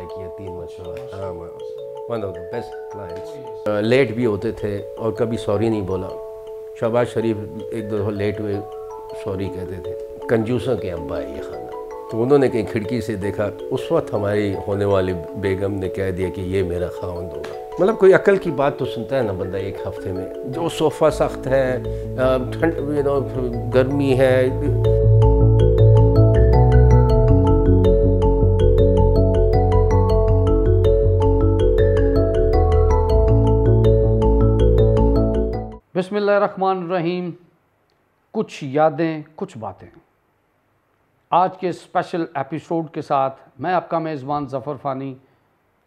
کیا 3 مرتبہ. ہاں one of the best clients. Late بھی ہوتے تھے اور کبھی سوری نہیں بولا. شہباز شریف ایک دو دفعہ لیٹ ہوئے سوری کہتے تھے. کنجوسوں کے ابا ہے یہ خانہ. تو انہوں نے کہیں کھڑکی سے دیکھا, اس وقت ہماری ہونے والی بیگم نے کہہ دیا کہ یہ میرا خاوند ہوگا. مطلب کوئی عقل کی بات تو سنتا ہے نا بندہ ایک ہفتے میں. جو صوفہ سخت ہے, ٹھنڈ گرمی ہے. بسم اللہ الرحمن الرحیم. کچھ یادیں کچھ باتیں. آج کے اسپیشل ایپیسوڈ کے ساتھ میں آپ کا میزبان ظفر فانی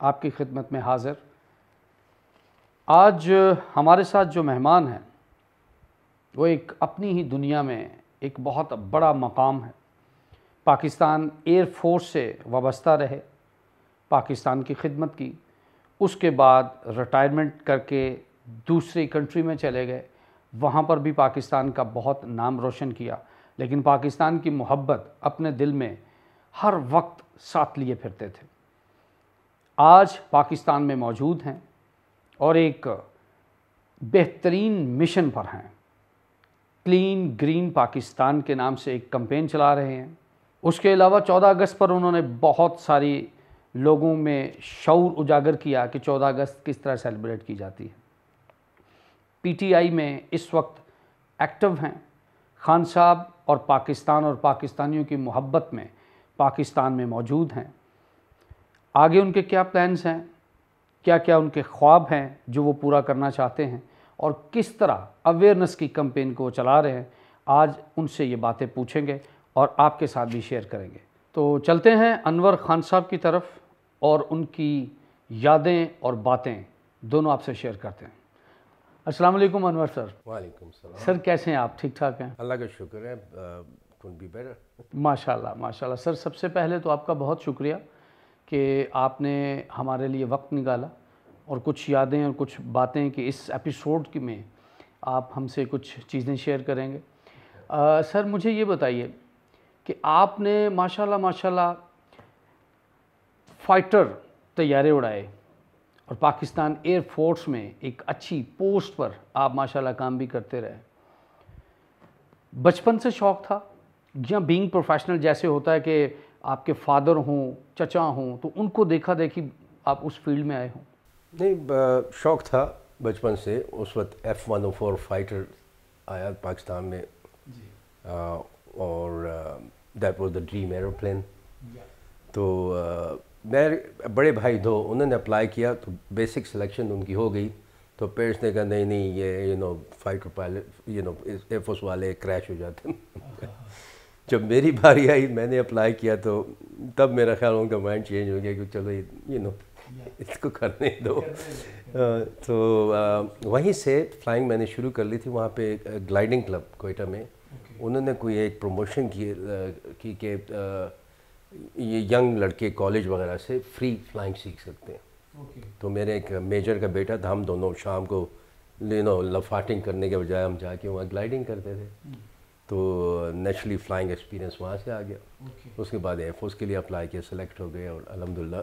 آپ کی خدمت میں حاضر. آج ہمارے ساتھ جو مہمان ہیں وہ ایک اپنی ہی دنیا میں ایک بہت بڑا مقام ہے. پاکستان ایئر فورس سے وابستہ رہے, پاکستان کی خدمت کی, اس کے بعد ریٹائرمنٹ کر کے دوسری کنٹری میں چلے گئے, وہاں پر بھی پاکستان کا بہت نام روشن کیا. لیکن پاکستان کی محبت اپنے دل میں ہر وقت ساتھ لیے پھرتے تھے. آج پاکستان میں موجود ہیں اور ایک بہترین مشن پر ہیں. کلین گرین پاکستان کے نام سے ایک کمپین چلا رہے ہیں. اس کے علاوہ 14 اگست پر انہوں نے بہت ساری لوگوں میں شعور اجاگر کیا کہ 14 اگست کس طرح سیلیبریٹ کی جاتی ہے. پی ٹی آئی میں اس وقت ایکٹیو ہیں. خان صاحب اور پاکستان اور پاکستانیوں کی محبت میں پاکستان میں موجود ہیں. آگے ان کے کیا پلانز ہیں, کیا کیا ان کے خواب ہیں جو وہ پورا کرنا چاہتے ہیں, اور کس طرح اویئرنیس کی کمپین کو چلا رہے ہیں, آج ان سے یہ باتیں پوچھیں گے اور آپ کے ساتھ بھی شیئر کریں گے. تو چلتے ہیں انور خان صاحب کی طرف اور ان کی یادیں اور باتیں دونوں آپ سے شیئر کرتے ہیں. السلام علیکم انور سر. وعلیکم السلام. سر کیسے ہیں آپ؟ ٹھیک ٹھاک ہیں؟ اللہ کا شکر ہے. couldn't be better. ماشاءاللہ ماشاءاللہ. سر سب سے پہلے تو آپ کا بہت شکریہ کہ آپ نے ہمارے لیے وقت نکالا اور کچھ یادیں اور کچھ باتیں کہ اس ایپیسوڈ کی میں آپ ہم سے کچھ چیزیں شیئر کریں گے. سر مجھے یہ بتائیے کہ آپ نے ماشاءاللہ ماشاءاللہ فائٹر طیارے اڑائے اور پاکستان ایئر فورس میں ایک اچھی پوسٹ پر آپ ماشاءاللہ کام بھی کرتے رہے. بچپن سے شوق تھا یا بینگ پروفیشنل جیسے ہوتا ہے کہ آپ کے فادر ہوں, چچا ہوں, تو ان کو دیکھا دیکھی آپ اس فیلڈ میں آئے ہوں؟ نہیں, شوق تھا بچپن سے. اس وقت F-104 فائٹر آیا پاکستان میں اور that was the dream aeroplane. تو میرے بڑے بھائی دو, انہوں نے اپلائی کیا تو بیسک سلیکشن ان کی ہو گئی. تو پیرنٹس نے کہا نہیں یہ فائٹر پائلٹ ایئر فورس والے کریش ہو جاتے ہیں. جب میری باری آئی میں نے اپلائی کیا تو تب میرا خیال ان کا مائنڈ چینج ہو گیا کہ چلو اس کو کرنے دو. تو وہیں سے فلائنگ میں نے شروع کر لی تھی. وہاں پہ گلائڈنگ کلب کوئٹہ میں انہوں نے کوئی ایک پروموشن کی کہ یہ ینگ لڑکے کالج وغیرہ سے فری فلائنگ سیکھ سکتے ہیں. تو میرے ایک میجر کا بیٹا تھا, ہم دونوں شام کو لفاٹنگ کرنے کے بجائے ہم جا کے وہاں گلائڈنگ کرتے تھے. تو نیچرلی فلائنگ ایکسپیرینس وہاں سے آ گیا. اس کے بعد ایئر فورس کے لیے اپلائی کیا, سلیکٹ ہو گئے اور الحمدللہ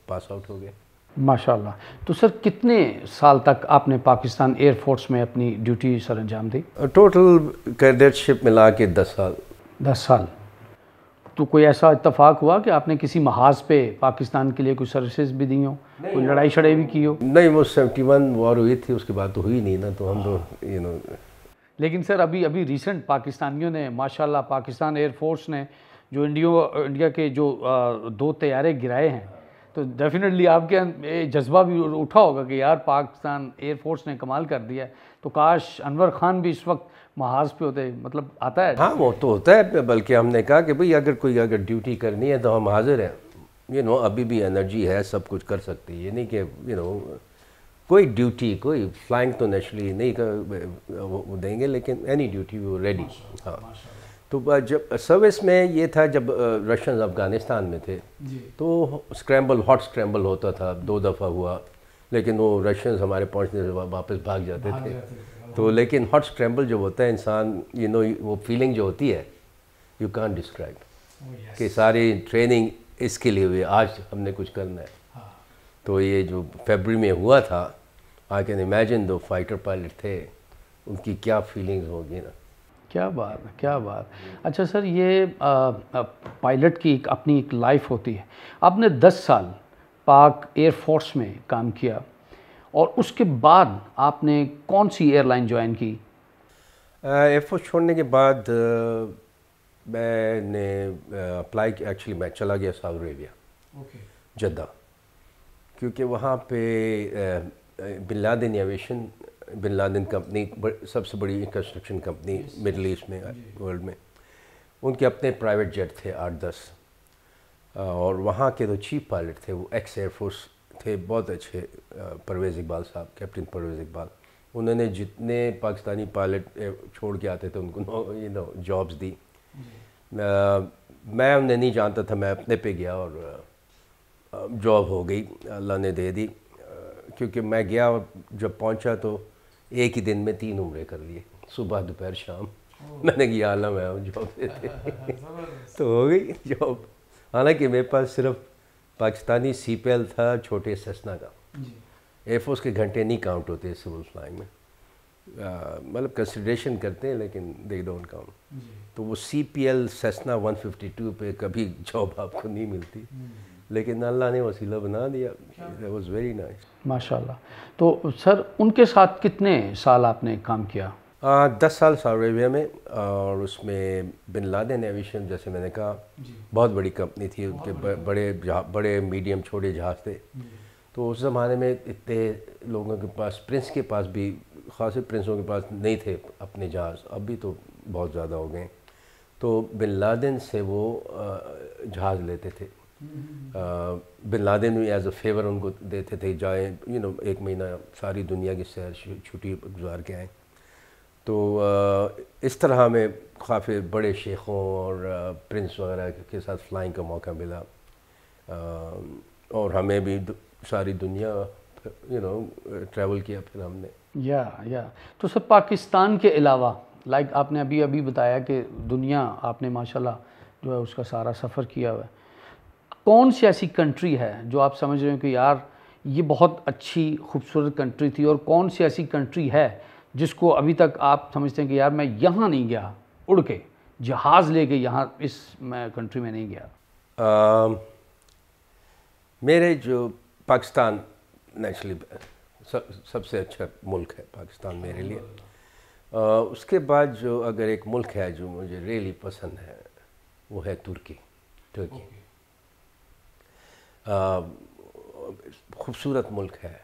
پاس آؤٹ ہو گئے. ماشاءاللہ. تو سر کتنے سال تک آپ نے پاکستان ایئر فورس میں اپنی ڈیوٹی سر انجام دی؟ ٹوٹل کیڈٹشپ ملا کے 10 سال. 10 سال. تو کوئی ایسا اتفاق ہوا کہ آپ نے کسی محاذ پہ پاکستان کے لیے کوئی سروسز بھی دی ہوں, کوئی لڑائی شڑائی بھی کی ہو؟ نہیں, وہ 71 وار ہوئی تھی, اس کے بعد تو ہوئی نہیں نا. تو ہم تو لیکن سر ابھی ریسنٹ پاکستانیوں نے ماشاءاللہ پاکستان ایئر فورس نے جو انڈیا کے جو 2 طیارے گرائے ہیں, تو ڈیفینیٹلی آپ کے جذبہ بھی اٹھا ہوگا کہ یار پاکستان ایئر فورس نے کمال کر دیا ہے, تو کاش انور خان بھی اس وقت محاذ پہ ہوتے. مطلب آتا ہے؟ ہاں وہ تو ہوتا ہے, بلکہ ہم نے کہا کہ بھئی اگر ڈیوٹی کرنی ہے تو ہم حاضر ہیں. ابھی بھی انرجی ہے, سب کچھ کر سکتے. یہ نہیں کہ کوئی ڈیوٹی کوئی فلائنگ تو نیچرلی نہیں وہ دیں گے, لیکن اینی ڈیوٹی وہ ریڈی. ہاں. تو جب سروس میں یہ تھا, جب رشینز افغانستان میں تھے تو ہاٹ اسکریمبل ہوتا تھا. 2 دفعہ ہوا, لیکن وہ رشینز ہمارے پہنچنے سے واپس بھاگ جاتے تھے. تو لیکن ہاٹ اسکریمبل جب ہوتا ہے انسان وہ فیلنگ جو ہوتی ہے یو کانٹ ڈسکرائب, کہ ساری ٹریننگ اس کے لیے ہوئے آج ہم نے کچھ کرنا ہے. تو یہ جو فیبرری میں ہوا تھا, آئی کین امیجن دو فائٹر پائلٹ تھے, ان کی کیا فیلنگز ہوگی نا. کیا بات ہے, کیا بات. اچھا سر, یہ پائلٹ کی اپنی ایک لائف ہوتی ہے. آپ نے 10 سال پاک ایئر فورس میں کام کیا, اور اس کے بعد آپ نے کون سی ایئر لائن جوائن کی؟ ایئر فورس چھوڑنے کے بعد میں نے اپلائی کیا. ایکچولی میں چلا گیا سعودی عربیہ, جدہ, کیونکہ وہاں پہ bin Laden aviation, bin Laden company سب سے بڑی کنسٹرکشن کمپنی مڈل ایسٹ میں, ورلڈ میں, ان کے اپنے پرائیویٹ جیٹ تھے 8-10, اور وہاں کے جو چیف پائلٹ تھے وہ ایکس ایئر فورس تھے, بہت اچھے, پرویز اقبال صاحب, کیپٹن پرویز اقبال. انہوں نے جتنے پاکستانی پائلٹ چھوڑ کے آتے تھے ان کو جابس دی. میں انہیں نہیں جانتا تھا, میں اپنے پہ گیا اور جاب ہو گئی, اللہ نے دے دی. کیونکہ میں گیا, جب پہنچا تو ایک ہی دن میں 3 عمرے کر لیے, صبح دوپہر شام. میں نے کہا اللہ میں جاب دیتے, تو ہو گئی جاب. حالانکہ میرے پاس صرف پاکستانی سی پی ایل تھا, چھوٹے سیسنا کا. ایئر فورس کے گھنٹے نہیں کاؤنٹ ہوتے سول فلائنگ میں, مطلب کنسیڈریشن کرتے ہیں لیکن دے ڈونٹ کاؤنٹ. تو وہ سی پی ایل سیسنا 152 پہ کبھی جاب آپ کو نہیں ملتی, لیکن اللہ نے وسیلہ بنا دیا. It was very nice. ماشاء اللہ. تو سر ان کے ساتھ کتنے سال آپ نے کام کیا؟ 10 سال سعودی عربیہ میں, اور اس میں بن لادن ایویشن, جیسے میں نے کہا, بہت بڑی کمپنی تھی. ان کے بڑے میڈیم چھوٹے جہاز تھے. تو اس زمانے میں اتنے لوگوں کے پاس, پرنس کے پاس بھی, خاصے پرنسوں کے پاس نہیں تھے اپنے جہاز, اب بھی تو بہت زیادہ ہو گئے. تو بن لادن سے وہ جہاز لیتے تھے. بن لادن بھی ایز اے فیور ان کو دیتے تھے, جائیں 1 مہینہ ساری دنیا کی سیر چھٹی گزار کے آئیں. تو اس طرح ہمیں کافی بڑے شیخوں اور پرنس وغیرہ کے ساتھ فلائنگ کا موقع ملا, اور ہمیں بھی ساری دنیا ٹریول کیا پھر ہم نے. یا تو سر پاکستان کے علاوہ, لائک آپ نے ابھی بتایا کہ دنیا آپ نے ماشاءاللہ جو ہے اس کا سارا سفر کیا ہوا ہے, کون سی ایسی کنٹری ہے جو آپ سمجھ رہے ہیں کہ یار یہ بہت اچھی خوبصورت کنٹری تھی, اور کون سی ایسی کنٹری ہے جس کو ابھی تک آپ سمجھتے ہیں کہ یار میں یہاں نہیں گیا, اڑ کے جہاز لے کے یہاں اس کنٹری میں نہیں گیا؟ میرے جو پاکستان نیچرلی سب سے اچھا ملک ہے پاکستان میرے لیے. اس کے بعد جو اگر ایک ملک ہے جو مجھے ریئلی پسند ہے وہ ہے ترکی. خوبصورت ملک ہے,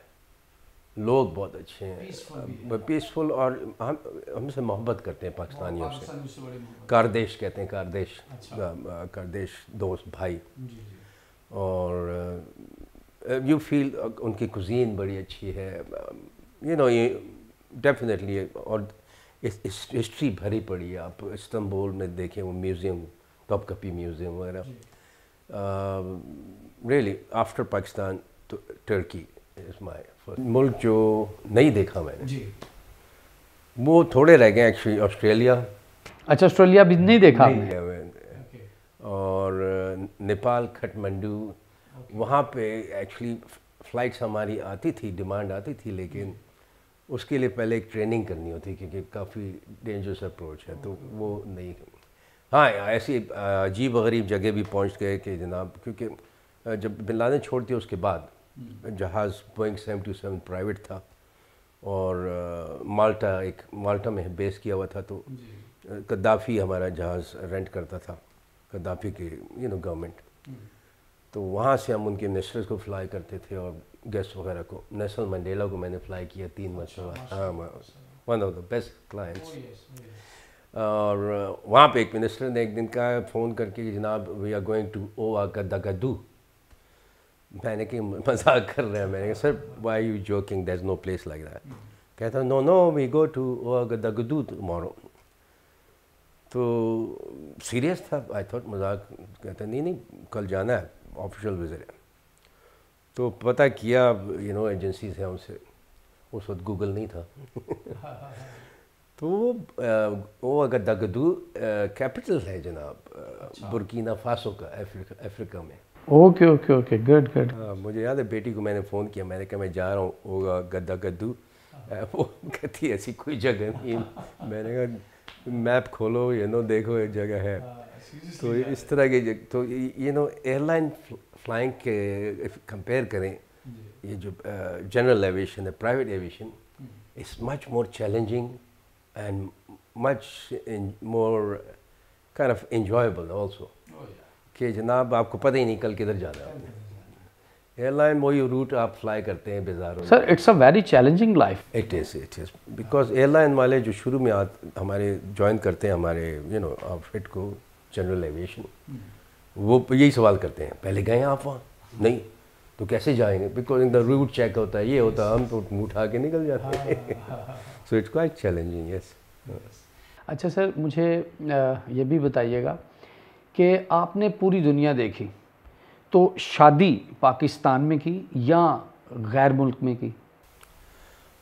لوگ بہت اچھے ہیں, پیسفل, اور ہم سے محبت کرتے ہیں پاکستانیوں سے. کاردیش کہتے ہیں, کاردیش دوست بھائی. اور یو فیل ان کی کوزین بڑی اچھی ہے, یہ ڈیفینیٹلی. اور ہسٹری بھری پڑی ہے. آپ استنبول میں دیکھیں وہ میوزیم, توپکپی میوزیم وغیرہ. Really after Pakistan Turkey is my first. ملک جو نہیں دیکھا میں نے, وہ تھوڑے رہ گئے ایکچولی. آسٹریلیا. اچھا, آسٹریلیا بھی نہیں دیکھا آپ نے؟ اور نیپال, کھٹمنڈو, وہاں پہ ایکچولی فلائٹس ہماری آتی تھی, ڈیمانڈ آتی تھی, لیکن اس کے لیے پہلے ایک ٹریننگ کرنی ہوتی کیونکہ کافی ڈینجرس اپروچ ہے, تو وہ نہیں. ہاں, ایسی عجیب و غریب جگہ بھی پہنچ گئے کہ جناب, کیونکہ جب بن لادن چھوڑ دیا اس کے بعد جہاز بوئنگ 727 پرائیویٹ تھا, اور مالٹا میں بیس کیا ہوا تھا. تو قذافی ہمارا جہاز رینٹ کرتا تھا, قذافی کی گورنمنٹ. تو وہاں سے ہم ان کے منسٹرز کو فلائی کرتے تھے, اور گیسٹ وغیرہ کو. نیلسن منڈیلا کو میں نے فلائی کیا 3 مرتبہ. ہاں, one of the best clients. اور وہاں پہ ایک منسٹر نے ایک دن کہا فون کر کے کہ جناب وی آر گوئنگ ٹو اوگادگدو. میں نے کہ مذاق کر رہے ہیں. میں نے کہا sir why you joking, there is no place like that. کہتا no we go to Ouagadougou tomorrow. تو سیریس تھا, آئی تھاٹ مذاق. کہتا نہیں کل جانا ہے, آفیشیل وزٹ ہے. تو پتہ کیا ایجنسی سے ہم سے, اس وقت گوگل نہیں تھا. تو وہ اوگادگدو کیپٹل ہے جناب برکینا فاسو کا, افریقہ میں. Okay okay okay, good good. مجھے یاد ہے بیٹی کو میں نے فون کیا، میں نے کہا میں جا رہا ہوں ہوگا گدا گدو. وہ کہتی ایسی کوئی جگہ نہیں. میں نے کہا میپ کھولو دیکھو ایک جگہ ہے. تو اس طرح کی تو ایئر لائن فلائنگ کے کمپیئر کریں، یہ جو جنرل ایویشن ہے، private aviation, it's much more challenging and much more kind of enjoyable also. کہ جناب آپ کو پتہ ہی نہیں کل کدھر جانا ہے. ایئر لائن وہی روٹ آپ فلائی کرتے ہیں بیزاروں. Sir it's a very challenging life. It is because airline والے جو شروع میں ہمارے جوائن کرتے ہیں ہمارے آؤٹ فٹ کو، جنرل ایویشن، وہ یہی سوال کرتے ہیں پہلے گئے ہیں آپ وہاں؟ نہیں. تو کیسے جائیں گے؟ Because in the root check ہوتا ہے، یہ ہوتا ہے، ہم تو منہ اٹھا کے نکل جاتے ہیں. So it's quite challenging. Yes. اچھا سر، مجھے یہ بھی بتائیے گا کہ آپ نے پوری دنیا دیکھی، تو شادی پاکستان میں کی یا غیر ملک میں کی؟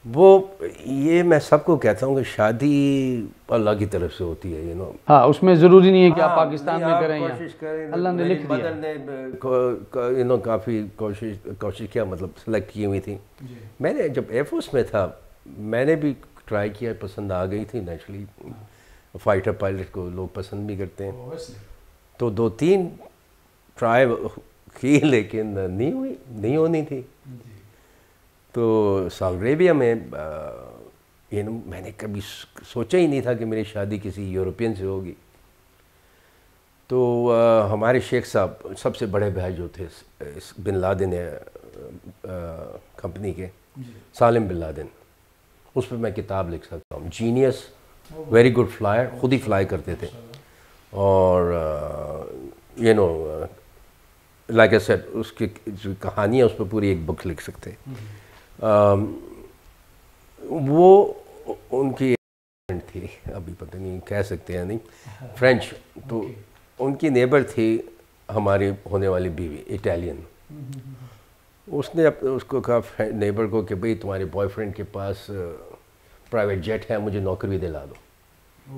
وہ یہ میں سب کو کہتا ہوں کہ شادی اللہ کی طرف سے ہوتی ہے. ہاں، اس میں ضروری نہیں ہے کہ آپ پاکستان میں کریں یا کوشش کریں. اللہ نے لکھ دیا. مدر نے کافی کوشش کیا، مطلب سلیکٹ کی ہوئی تھی. میں نے جب ایئر فورس میں تھا میں نے بھی ٹرائی کیا، پسند آ گئی تھی نیچرلی. فائٹر پائلٹ کو لوگ پسند بھی کرتے ہیں. تو 2-3 ٹرائی کی لیکن نہیں ہونی تھی. تو سعودی عربیہ میں میں نے کبھی سوچا ہی نہیں تھا کہ میری شادی کسی یورپین سے ہوگی. تو ہمارے شیخ صاحب سب سے بڑے بھائی جو تھے بن لادن کمپنی کے، سالم بن لادن، اس پہ میں کتاب لکھ سکتا ہوں. جینیس، ویری گڈ فلائر، خود ہی فلائی کرتے تھے. اور لائک اے سیڈ اس کی جو کہانی ہے اس پہ پوری ایک بک لکھ سکتے. وہ ان کی تھی، ابھی پتہ نہیں کہہ سکتے ہیں نہیں، فرینچ. تو ان کی نیبر تھی ہماری ہونے والی بیوی، اٹالین. اس نے اس کو کہا نیبر کو کہ بھئی تمہارے بوائے فرینڈ کے پاس پرائیویٹ جیٹ ہے، مجھے نوکری دلا دو.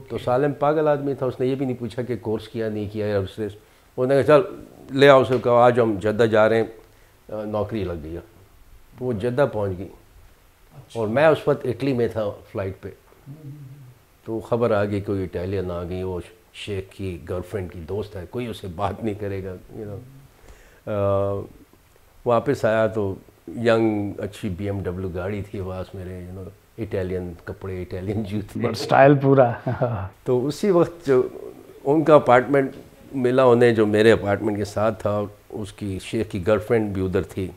تو سالم پاگل آدمی تھا، اس نے یہ بھی نہیں پوچھا کہ کورس کیا نہیں کیا. اس نے کہا چل لے آؤ. اسے کہا آج ہم جدہ جا رہے ہیں، نوکری لگ گئی. تو وہ جدہ پہنچ گئی اور میں اس وقت اٹلی میں تھا فلائٹ پہ. تو خبر آ گئی کوئی اٹالین آ گئی، وہ شیخ کی گرل فرینڈ کی دوست ہے، کوئی اس سے بات نہیں کرے گا. واپس آیا تو ینگ اچھی BMW گاڑی تھی پاس میرے، اٹالین کپڑے، اٹالین جوتے، بٹ اسٹائل پورا. تو اسی وقت جو ان کا اپارٹمنٹ ملا انہیں جو میرے اپارٹمنٹ کے ساتھ تھا، اس کی شیخ کی گرل فرینڈ بھی ادھر تھی.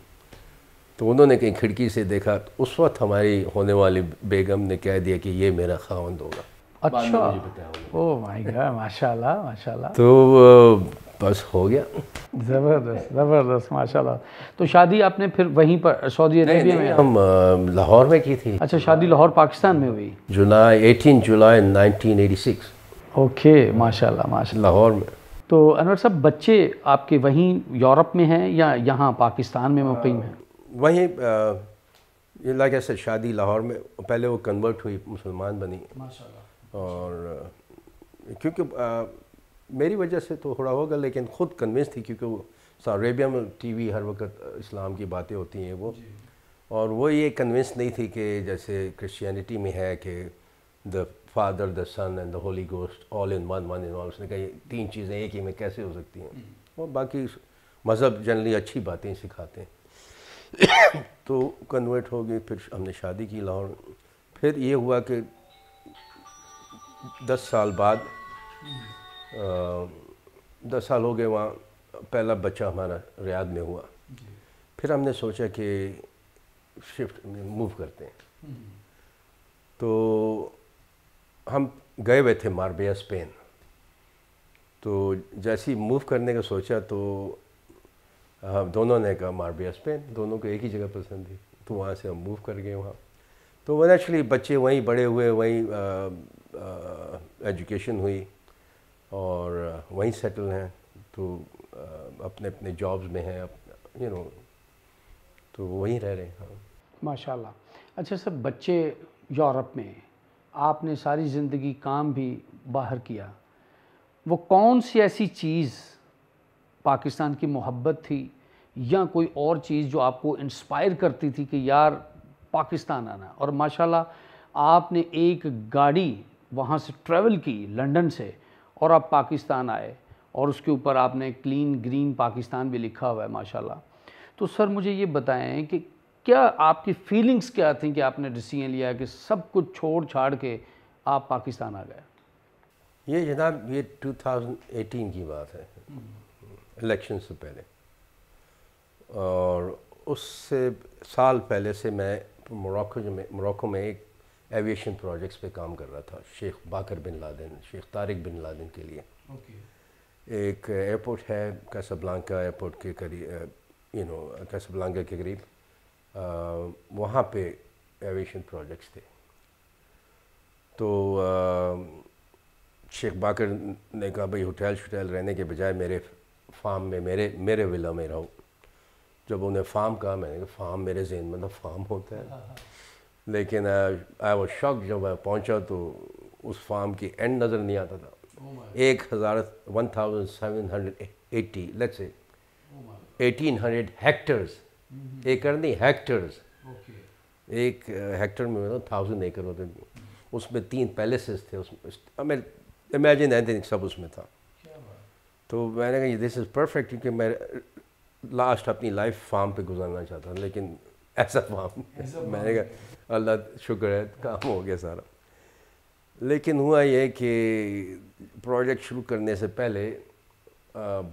تو انہوں نے کہیں کھڑکی سے دیکھا. اس وقت ہماری ہونے والی بیگم نے کہہ دیا کہ یہ میرا خاوند ہوگا. اچھا، اوہ مائی گاڈ، ماشاء اللہ ماشاء اللہ. تو بس ہو گیا. زبردست زبردست، ماشاء اللہ. تو شادی آپ نے پھر وہیں پر سعودی عربیہ میں؟ ہم لاہور میں کی تھی. اچھا، شادی لاہور پاکستان میں ہوئی؟ 18 جولائی 1986. اوکے، ماشاء اللہ ماشاء اللہ. لاہور میں. تو انور صاحب، بچے آپ کے وہیں یورپ میں ہیں یا یہاں پاکستان میں مقیم ہیں؟ وہیں لائک ایسے شادی لاہور میں، پہلے وہ کنورٹ ہوئی، مسلمان بنی. ماشاء اللہ. اور کیونکہ میری وجہ سے تو تھوڑا ہوگا، لیکن خود کنونس تھی کیونکہ وہ سعودی عربیہ میں ٹی وی ہر وقت اسلام کی باتیں ہوتی ہیں وہ. اور وہ یہ کنونس نہیں تھی کہ جیسے کرسچینٹی میں ہے کہ the father, the son and the holy ghost all in one in all. اس نے کہا یہ 3 چیزیں ایک ہی میں کیسے ہو سکتی ہیں. اور باقی مذہب جنرلی اچھی باتیں سکھاتے ہیں. تو کنورٹ ہو گئی. پھر ہم نے شادی کی لاہور. پھر یہ ہوا کہ 10 سال بعد 10 سال ہو گئے وہاں. پہلا بچہ ہمارا ریاض میں ہوا. پھر ہم نے سوچا کہ شفٹ موو کرتے ہیں. تو ہم گئے ہوئے تھے ماربیا اسپین. تو جیسے ہی موو کرنے کا سوچا تو دونوں نے کہا ماربیا اسپین، دونوں کو ایک ہی جگہ پسند تھی. تو وہاں سے ہم موو کر گئے وہاں. تو وہ نیچرلی بچے وہیں بڑے ہوئے، وہیں ایجوکیشن ہوئی اور وہیں سیٹل ہیں. تو اپنے اپنے جابز میں ہیں تو وہیں رہ رہے ہیں. ہاں ماشاء اللہ. اچھا سر، بچے یورپ میں، آپ نے ساری زندگی کام بھی باہر کیا، وہ کون سی ایسی چیز پاکستان کی محبت تھی یا کوئی اور چیز جو آپ کو انسپائر کرتی تھی کہ یار پاکستان آنا؟ اور ماشاءاللہ آپ نے ایک گاڑی وہاں سے ٹریول کی لنڈن سے اور آپ پاکستان آئے اور اس کے اوپر آپ نے کلین گرین پاکستان بھی لکھا ہوا ہے ماشاءاللہ. تو سر مجھے یہ بتائیں کہ کیا آپ کی فیلنگز کیا تھیں کہ آپ نے ڈیسیژن لیا کہ سب کچھ چھوڑ چھاڑ کے آپ پاکستان آ گئے؟ یہ جناب یہ 2018 کی بات ہے، الیکشن سے پہلے، اور اس سے سال پہلے سے میں موراکو میں ایک ایویشن پروجیکٹس پہ کام کر رہا تھا، شیخ باقر بن لادن، شیخ طارق بن لادن کے لیے. ایک ایئرپورٹ ہے کیسابلانکا ایئرپورٹ کے قریب، کیسابلانکا کے قریب، وہاں پہ ایویشن پروجیکٹس تھے. تو شیخ باقر نے کہا بھئی ہوٹل رہنے کے بجائے میرے فارم میں میرے ولا میں رہو. جب انہیں فارم کہا، میں نے کہا فارم میرے ذہن میں فارم ہوتا ہے، لیکن آئی واز شاک جب میں پہنچا تو اس فارم کی اینڈ نظر نہیں آتا تھا. 1780 لیٹس سے 1800 ہیکٹرز، ایکڑ نہیں ہیکٹرز. ایک ہیکٹر میں 1000 ایکڑ ہوتے تھے. اس میں 3 پیلیسز تھے، اس میں امیجن ایتھنک سب اس میں تھا. تو میں نے کہا دس از پرفیکٹ، کیونکہ میں لاسٹ اپنی لائف فارم پہ گزارنا چاہتا ہوں، لیکن ایسا فارم میں نے کہا اللہ شکر ہے کام ہو گیا سارا. لیکن ہوا یہ کہ پروجیکٹ شروع کرنے سے پہلے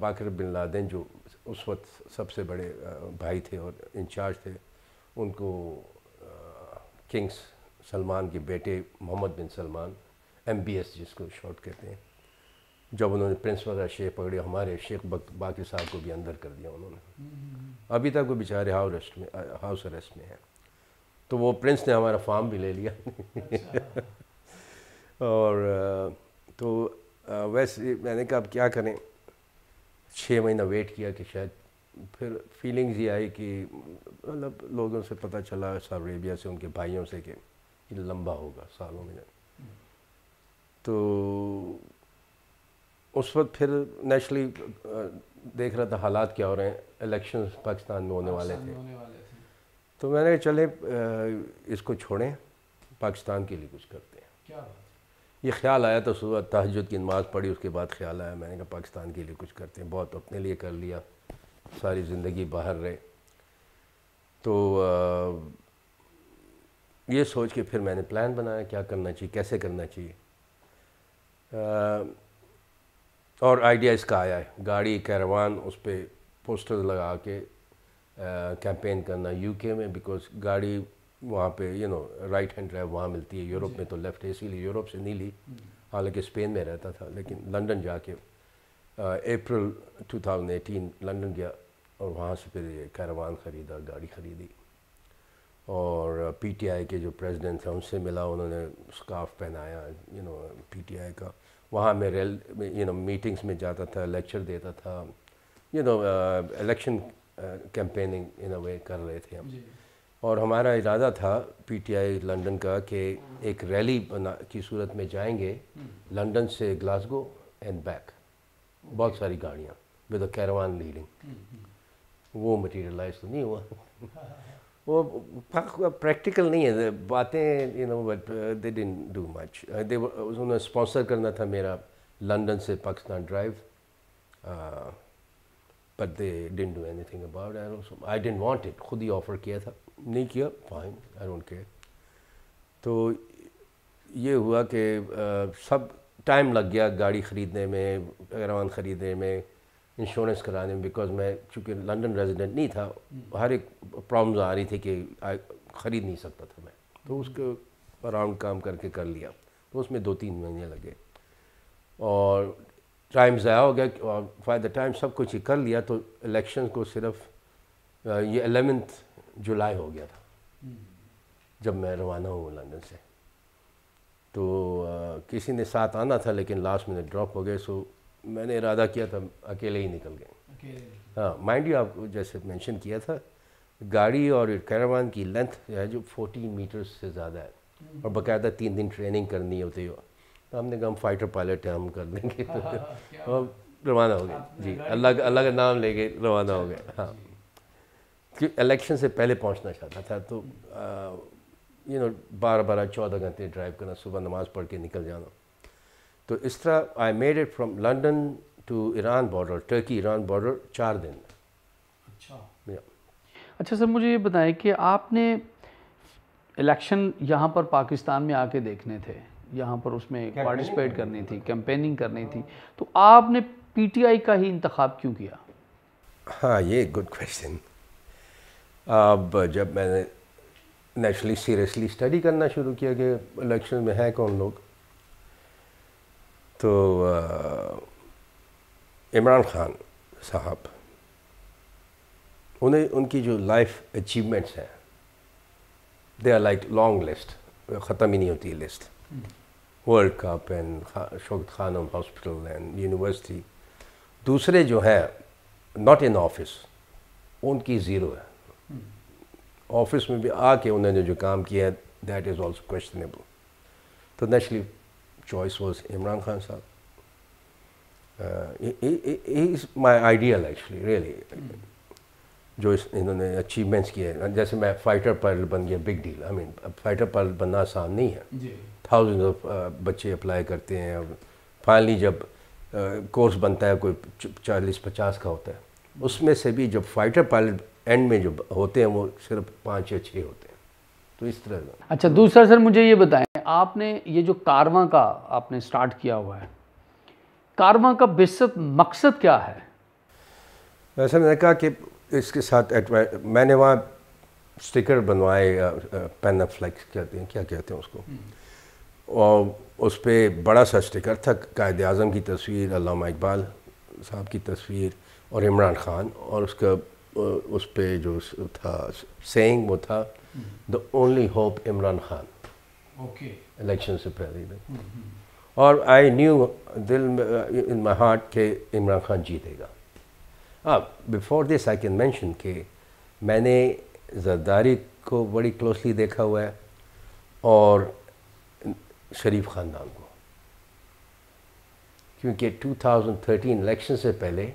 باقر بن لادن جو اس وقت سب سے بڑے بھائی تھے اور انچارج تھے، ان کو کنگ سلمان کے بیٹے محمد بن سلمان MBS جس کو شارٹ کہتے ہیں، جب انہوں نے پرنس وغیرہ شیخ پکڑے، ہمارے شیخ باقر صاحب کو بھی اندر کر دیا انہوں نے. ابھی تک وہ بیچارے ہاؤس اریسٹ میں ہیں. تو وہ پرنس نے ہمارا فارم بھی لے لیا. اور تو ویسے میں نے کہا اب کیا کریں. 6 مہینہ ویٹ کیا کہ شاید پھر فیلنگز یہ آئی کہ مطلب لوگوں سے پتہ چلا سعودی عربیہ سے، ان کے بھائیوں سے، کہ یہ لمبا ہوگا سالوں میں. تو اس وقت پھر نیچرلی دیکھ رہا تھا حالات کیا ہو رہے ہیں، الیکشنز پاکستان میں ہونے والے تھے. تو میں نے کہا چلے اس کو چھوڑیں، پاکستان کے لیے کچھ کرتے ہیں. یہ خیال آیا تو صبح تہجد کی نماز پڑھی، اس کے بعد خیال آیا، میں نے کہا پاکستان کے لیے کچھ کرتے ہیں. بہت اپنے لیے کر لیا، ساری زندگی باہر رہے. تو یہ سوچ کے پھر میں نے پلان بنایا کیا کرنا چاہیے، کیسے کرنا چاہیے. اور آئیڈیا اس کا آیا ہے، گاڑی کیروان، اس پہ پوسٹر لگا کے کیمپین کرنا UK میں، بیکاز گاڑی وہاں پہ رائٹ ہینڈ ڈرائیو وہاں ملتی ہے. یورپ میں تو لیفٹ ہے، اسی لیے یورپ سے نہیں لی، حالانکہ اسپین میں رہتا تھا. لیکن لنڈن جا کے اپریل 2018 لنڈن گیا اور وہاں سے پھر یہ کیروان خریدا، گاڑی خریدی. اور PTI کے جو پریزیڈنٹ تھے ان سے ملا، انہوں نے اسکارف پہنایا PTI کا. وہاں میں میٹنگز میں جاتا تھا، لیکچر دیتا تھا، الیکشن کیمپیننگ ان اے وے کر رہے تھے ہم. اور ہمارا ارادہ تھا PTI لنڈن کا کہ ایک ریلی کی صورت میں جائیں گے لنڈن سے گلاسگو اینڈ بیک، بہت ساری گاڑیاں ود اے کیروان لیڈنگ. وہ مٹیریلائز تو نہیں ہوا. وہ پریکٹیکل نہیں ہے باتیں، but they didn't do much. انہوں نے اسپانسر کرنا تھا میرا لنڈن سے Pakistan drive, but they didn't do anything about it. I didn't want it, خود ہی آفر کیا تھا، نہیں کیا، فائن، آئی ڈونٹ کیئر. تو یہ ہوا کہ سب ٹائم لگ گیا گاڑی خریدنے میں، کیروان خریدنے میں، انشورنس کرانے میں، بیکاز میں چونکہ لنڈن ریزیڈنٹ نہیں تھا، ہر ایک پرابلمز آ رہی تھی کہ خرید نہیں سکتا تھا میں. تو اس کو اراؤنڈ کام کر لیا. تو اس میں 2-3 مہینے لگے اور ٹائم ضائع ہو گیا. اور بائی دا ٹائم سب کچھ ہی کر لیا تو الیکشن کو صرف یہ 11 جولائی ہو گیا تھا جب میں روانہ ہوں لنڈن سے. تو کسی نے ساتھ آنا تھا لیکن لاسٹ منٹ ڈراپ ہو گئے. سو میں نے ارادہ کیا تھا اکیلے ہی نکل گئے. ہاں مائنڈ یو، آپ جیسے مینشن کیا تھا، گاڑی اور کیروان کی لینتھ جو ہے جو 14 میٹرز سے زیادہ ہے، اور باقاعدہ 3 دن ٹریننگ کرنی ہوتی ہے. تو ہم نے کہا ہم فائٹر پائلٹ ہیں، ہم کر دیں گے. اور روانہ ہو گئے جی، اللہ کا نام لے کے روانہ ہو گئے. ہاں الیکشن سے پہلے پہنچنا چاہتا تھا تو 12-14 گھنٹے ڈرائیو کرنا، صبح نماز پڑھ کے نکل جانا. تو اس طرح I made it from London to Iran border, Turkey Iran border 4 دن. اچھا سر مجھے یہ بتائیں کہ آپ نے الیکشن یہاں پر پاکستان میں آ کے دیکھنے تھے، یہاں پر اس میں پارٹیسپیٹ کرنی تھی، کیمپیننگ کرنی تھی، تو آپ نے پی ٹی آئی کا ہی انتخاب کیوں کیا؟ ہاں یہ گڈ کویشچن. اب جب میں نے نیچرلی سیریسلی اسٹڈی کرنا شروع کیا کہ الیکشن میں ہیں کون لوگ، تو عمران خان صاحب، ان کی جو لائف اچیومنٹس ہیں they are like long list, ختم ہی نہیں ہوتی list. World cup and Shaukat Khanum hospital and university. دوسرے جو ہیں ناٹ ان آفس، ان کی زیرو ہے. آفس میں بھی آ کے انہوں نے جو کام کیا ہے دیٹ از آلسو کویشچنیبل. تو naturally choice was Imran Khan sahib. He is my ideal actually really. جو انہوں نے اچیومنٹس کیے ہیں، جیسے میں فائٹر پائلٹ بن گیا، بگ ڈیل. آئی مین فائٹر پائلٹ بننا آسان نہیں ہے. تھاؤزنڈ آف بچے اپلائی کرتے ہیں، اور فائنلی جب کورس بنتا ہے کوئی 40-50 کا ہوتا ہے، اس میں سے بھی جب فائٹر پائلٹ اینڈ میں جو ہوتے ہیں وہ صرف 5 یا 6 ہوتے ہیں. تو اس طرح. اچھا دوسرا سر مجھے یہ بتائیں، آپ نے یہ جو کارواں کا آپ نے سٹارٹ کیا ہوا ہے، کارواں کا بیسک مقصد کیا ہے؟ ویسے میں نے کہا کہ اس کے ساتھ میں نے وہاں اسٹیکر بنوائے، پین فلیکس کہتے ہیں، کیا کہتے ہیں اس کو، اور اس پہ بڑا سا اسٹیکر تھا، قائد اعظم کی تصویر، علامہ اقبال صاحب کی تصویر اور عمران خان، اور اس پہ جو تھا سینگ وہ تھا دا only hope Imran Khan. Election سے پہلے. اور آئی نیو دل ان مائی ہارٹ کہ عمران خان جیتے گا. Before this I can mention کہ میں نے زرداری کو بڑی کلوزلی دیکھا ہوا ہے اور شریف خاندان کو، کیونکہ 2013 الیکشن سے پہلے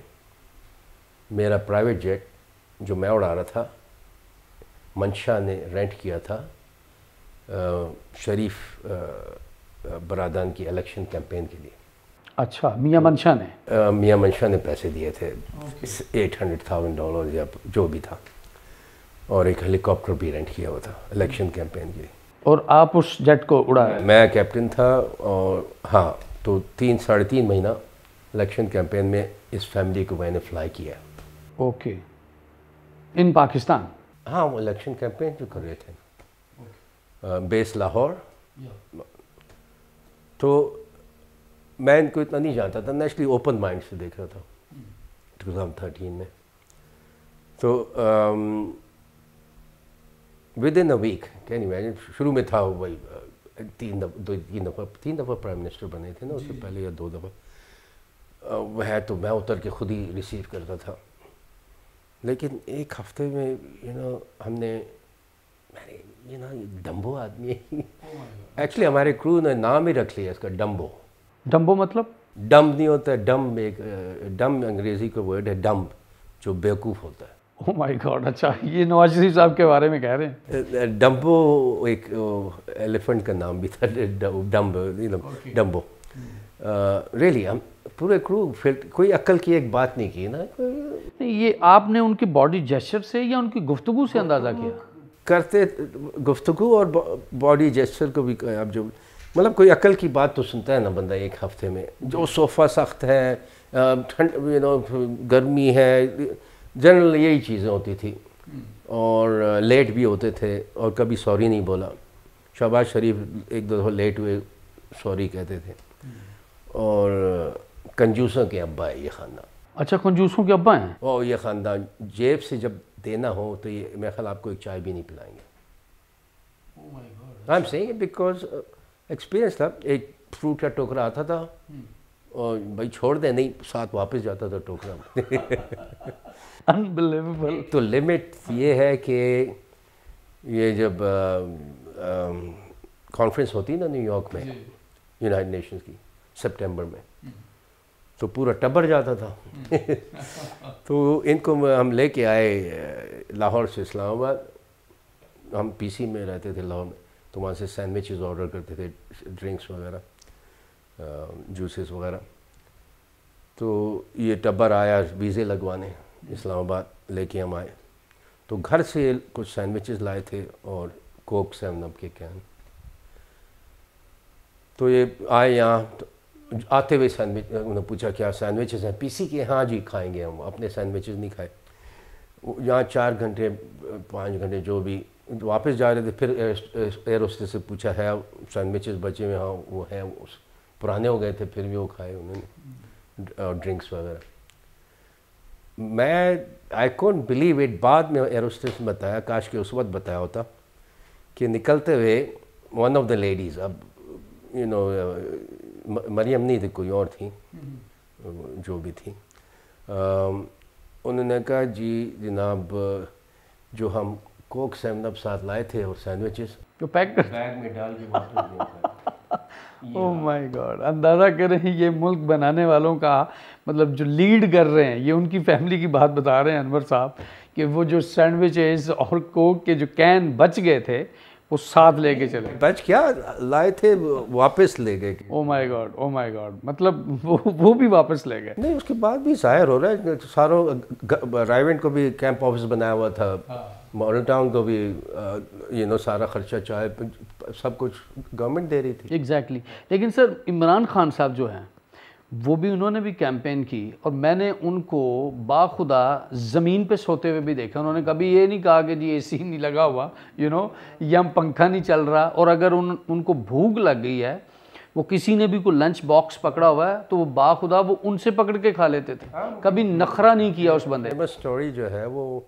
میرا پرائیویٹ جیٹ جو میں اڑا رہا تھا منشا نے رینٹ کیا تھا شریف برادران کی الیکشن کیمپین کے لیے. اچھا میاں منشا نے؟ میاں منشا نے پیسے دیے تھے $800,000 یا جو بھی تھا، اور ایک ہیلی کاپٹر بھی رینٹ کیا ہوا تھا الیکشن کیمپین کے لیے. اور آپ اس جیٹ کو اڑایا؟ میں کیپٹن تھا. اور ہاں تو 3-3.5 مہینہ الیکشن کیمپین میں اس فیملی کو میں نے فلائی کیا. اوکے. ان پاکستان؟ ہاں وہ الیکشن کیمپین جو کر رہے تھے بیس لاہور. تو میں ان کو اتنا نہیں جانتا تھا، نیچرلی اوپن مائنڈ سے دیکھ رہا تھا 2013 میں. تو within a week can imagine, شروع میں تھا وہی 3 دفعہ پرائم منسٹر بنے تھے نا، اس سے پہلے یا 2 دفعہ وہ ہے. تو میں اتر کے خود ہی ریسیو کرتا تھا. لیکن ایک ہفتے میں ہم نے ڈمبو آدمی ہے. ایکچولی ہمارے کرو نے نام ہی رکھ لیا اس کا ڈمبو. ڈمبو مطلب؟ ڈم نہیں ہوتا ہے، ڈم ایک ڈم انگریزی کا ورڈ ہے، ڈم جو بیوقوف ہوتا ہے. او مائی گاڈ. اچھا یہ نواز شریف صاحب کے بارے میں کہہ رہے ہیں؟ ڈمبو ایک ایلیفنٹ کا نام بھی تھا، ڈمبو. ریئلی ہم پورے کرو کوئی عقل کی ایک بات نہیں کی نا. یہ آپ نے ان کی باڈی جیسچر سے یا ان کی گفتگو سے اندازہ کیا؟ کرتے گفتگو اور باڈی جیسچر کو بھی. اب جو مطلب کوئی عقل کی بات تو سنتا ہے نا بندہ ایک ہفتے میں. جو صوفہ سخت ہے، ٹھنڈ گرمی ہے، جنرل یہی چیزیں ہوتی تھی. اور لیٹ بھی ہوتے تھے اور کبھی سوری نہیں بولا. شہباز شریف 1-2 دفعہ لیٹ ہوئے سوری کہتے تھے. اور کنجوسوں کے ابا ہے یہ خاندان. اچھا کنجوسوں کے ابا ہیں؟ اور یہ خاندان جیب سے جب دینا ہو تو یہ میرے خیال آپ کو ایک چائے بھی نہیں پلائیں گے. I am seeing because experience تھا. ایک فروٹ کا ٹوکرا آتا تھا اور بھائی چھوڑ دیں، نہیں ساتھ واپس جاتا تھا ٹوکرا. انبلیویبل. تو لمٹ یہ ہے کہ یہ جب کانفرنس ہوتی نا نیو یارک میں یونائٹڈ نیشنز کی سپٹمبر میں، تو پورا ٹبر جاتا تھا. تو ان کو ہم لے کے آئے لاہور سے اسلام آباد. ہم پی سی میں رہتے تھے لاہور میں, تو وہاں سے سینڈوچز آرڈر کرتے تھے, ڈرنکس وغیرہ, جوسز وغیرہ. تو یہ ٹبر آیا ویزے لگوانے اسلام آباد, لے کے ہم آئے. تو گھر سے کچھ سینڈوچز لائے تھے اور کوک 7 اپ کے کین. تو یہ آئے یہاں, آتے ہوئے سینڈوچ, انہوں نے پوچھا کیا سینڈوچز ہیں پی سی کے؟ ہاں جی کھائیں گے ہم, اپنے سینڈوچز نہیں کھائے. یہاں 4 گھنٹے 5 گھنٹے جو بھی, واپس جا رہے تھے. پھر ایئر ہوسٹس سے پوچھا ہے سینڈوچز بچے ہوئے؟ ہاں وہ ہیں, پرانے ہو گئے تھے, پھر بھی وہ کھائے انہوں نے, ڈرنکس وغیرہ. میں آئی کونٹ بلیو اٹ. بعد میں ایئر ہوسٹس نے بتایا, کاش کہ اس وقت بتایا ہوتا, کہ نکلتے ہوئے ون آف دا لیڈیز, اب یو نو مریم نہیں تھی, کوئی اور تھیں جو بھی تھیں, انہوں نے کہا جی جناب جو ہم کوک 7 اپ ساتھ لائے تھے اور سینڈوچز جو پیک کر بیگ میں ڈال کے واپس دیا. او مائی گاڈ. اندازہ کریں یہ ملک بنانے والوں کا, مطلب جو لیڈ کر رہے ہیں, یہ ان کی فیملی کی بات بتا رہے ہیں انور صاحب, کہ وہ جو سینڈوچز اور کوک کے جو کین بچ گئے تھے وہ ساتھ لے کے چلے. بچ کیا لائے تھے واپس لے گئے. او مائی گاڈ, او مائی گاڈ. مطلب وہ بھی واپس لے گئے. نہیں, اس کے بعد بھی ظاہر ہو رہا ہے, ساروں رائیونٹ کو بھی کیمپ آفس بنایا ہوا تھا, ماڈل ٹاؤن کو بھی یو نو سارا خرچہ چائے سب کچھ گورنمنٹ دے رہی تھی. ایگزیکٹلی. لیکن سر عمران خان صاحب جو ہیں وہ بھی, انہوں نے بھی کیمپین کی, اور میں نے ان کو باخدا زمین پہ سوتے ہوئے بھی دیکھا. انہوں نے کبھی یہ نہیں کہا کہ جی اے سی نہیں لگا ہوا, یو نو, یا پنکھا نہیں چل رہا. اور اگر ان کو بھوک لگ گئی ہے, وہ کسی نے بھی کوئی لنچ باکس پکڑا ہوا ہے, تو وہ باخدا وہ ان سے پکڑ کے کھا لیتے تھے. کبھی نخرہ نہیں کیا اس بندے. فیمس اسٹوری جو ہے وہ,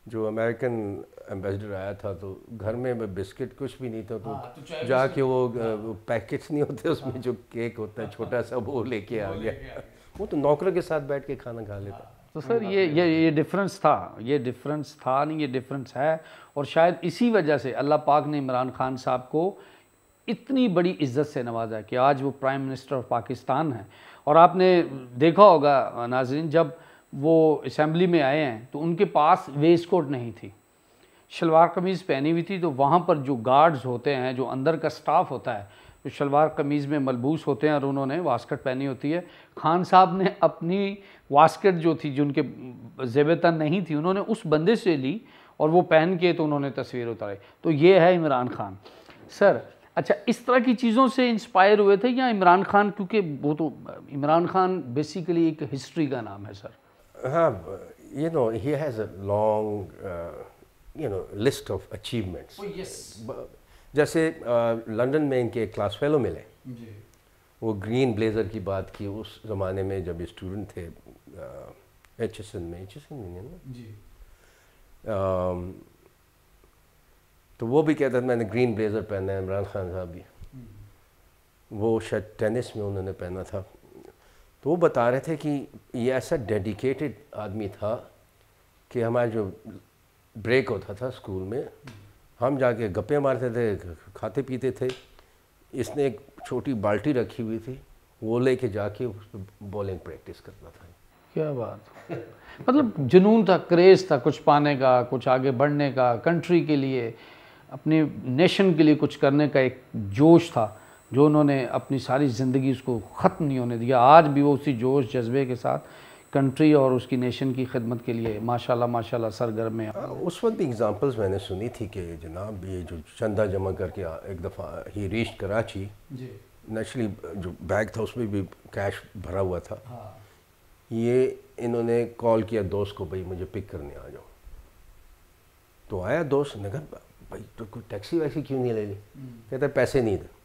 جو امریکن ایمبیسڈر آیا تھا تو گھر میں بسکٹ کچھ بھی نہیں تھا, تو جا کے وہ پیکٹس نہیں ہوتے اس میں جو کیک ہوتا ہے چھوٹا سا, وہ لے کے آ گیا. وہ تو نوکروں کے ساتھ بیٹھ کے کھانا کھا لیتا. تو سر یہ ڈفرنس تھا, یہ ڈفرنس تھا نہیں, یہ ڈفرنس ہے. اور شاید اسی وجہ سے اللہ پاک نے عمران خان صاحب کو اتنی بڑی عزت سے نوازا کہ آج وہ پرائم منسٹر آف پاکستان ہیں. اور آپ نے دیکھا ہوگا ناظرین, جب وہ اسمبلی میں آئے ہیں تو ان کے پاس ویسٹ کوٹ نہیں تھی, شلوار قمیض پہنی ہوئی تھی. تو وہاں پر جو گارڈز ہوتے ہیں, جو اندر کا سٹاف ہوتا ہے, جو شلوار قمیض میں ملبوس ہوتے ہیں, اور انہوں نے واسکٹ پہنی ہوتی ہے. خان صاحب نے اپنی واسکٹ جو تھی, جو ان کے زیب تن نہیں تھی, انہوں نے اس بندے سے لی اور وہ پہن کے تو انہوں نے تصویر اتاری. تو یہ ہے عمران خان. سر اچھا, اس طرح کی چیزوں سے انسپائر ہوئے تھے, یا عمران خان, کیونکہ وہ تو عمران خان بیسیکلی ایک ہسٹری کا نام ہے سر. ہاں, you know he has a long you know list of achievements. جیسے لنڈن میں ان کے کلاس فیلو ملے, وہ گرین بلیزر کی بات کی. اس زمانے میں جب اسٹوڈنٹ تھے ایچ ایس این میں, تو وہ بھی کہتا تھا میں نے گرین بلیزر پہنا ہے. عمران خان صاحب بھی, وہ شاید ٹینس میں انہوں نے پہنا تھا. تو وہ بتا رہے تھے کہ یہ ایسا ڈیڈیکیٹڈ آدمی تھا کہ ہمارا جو بریک ہوتا تھا اسکول میں, ہم جا کے گپے مارتے تھے, کھاتے پیتے تھے. اس نے ایک چھوٹی بالٹی رکھی ہوئی تھی, وہ لے کے جا کے اس پہ بالنگ پریکٹس کرتا تھا. کیا بات. مطلب جنون تھا, کریز تھا کچھ پانے کا, کچھ آگے بڑھنے کا, کنٹری کے لیے, اپنی نیشن کے لیے کچھ کرنے کا ایک جوش تھا, جو انہوں نے اپنی ساری زندگی اس کو ختم نہیں ہونے دیا. آج بھی وہ اسی جوش جذبے کے ساتھ کنٹری اور اس کی نیشن کی خدمت کے لیے ماشاءاللہ سرگرم ہیں. اس وقت بھی ایگزامپلز میں نے سنی تھی کہ جناب یہ جو چندہ جمع کر کے ایک دفعہ ہی ریچ کراچی, نیچرلی جو بیگ تھا اس میں بھی کیش بھرا ہوا تھا. یہ انہوں نے کال کیا دوست کو, بھائی مجھے پک کرنے آ جاؤ. تو آیا دوست نے کہا بھائی تو کوئی ٹیکسی ویسی کیوں نہیں لے لی؟ کہتا ہے پیسے نہیں تھے.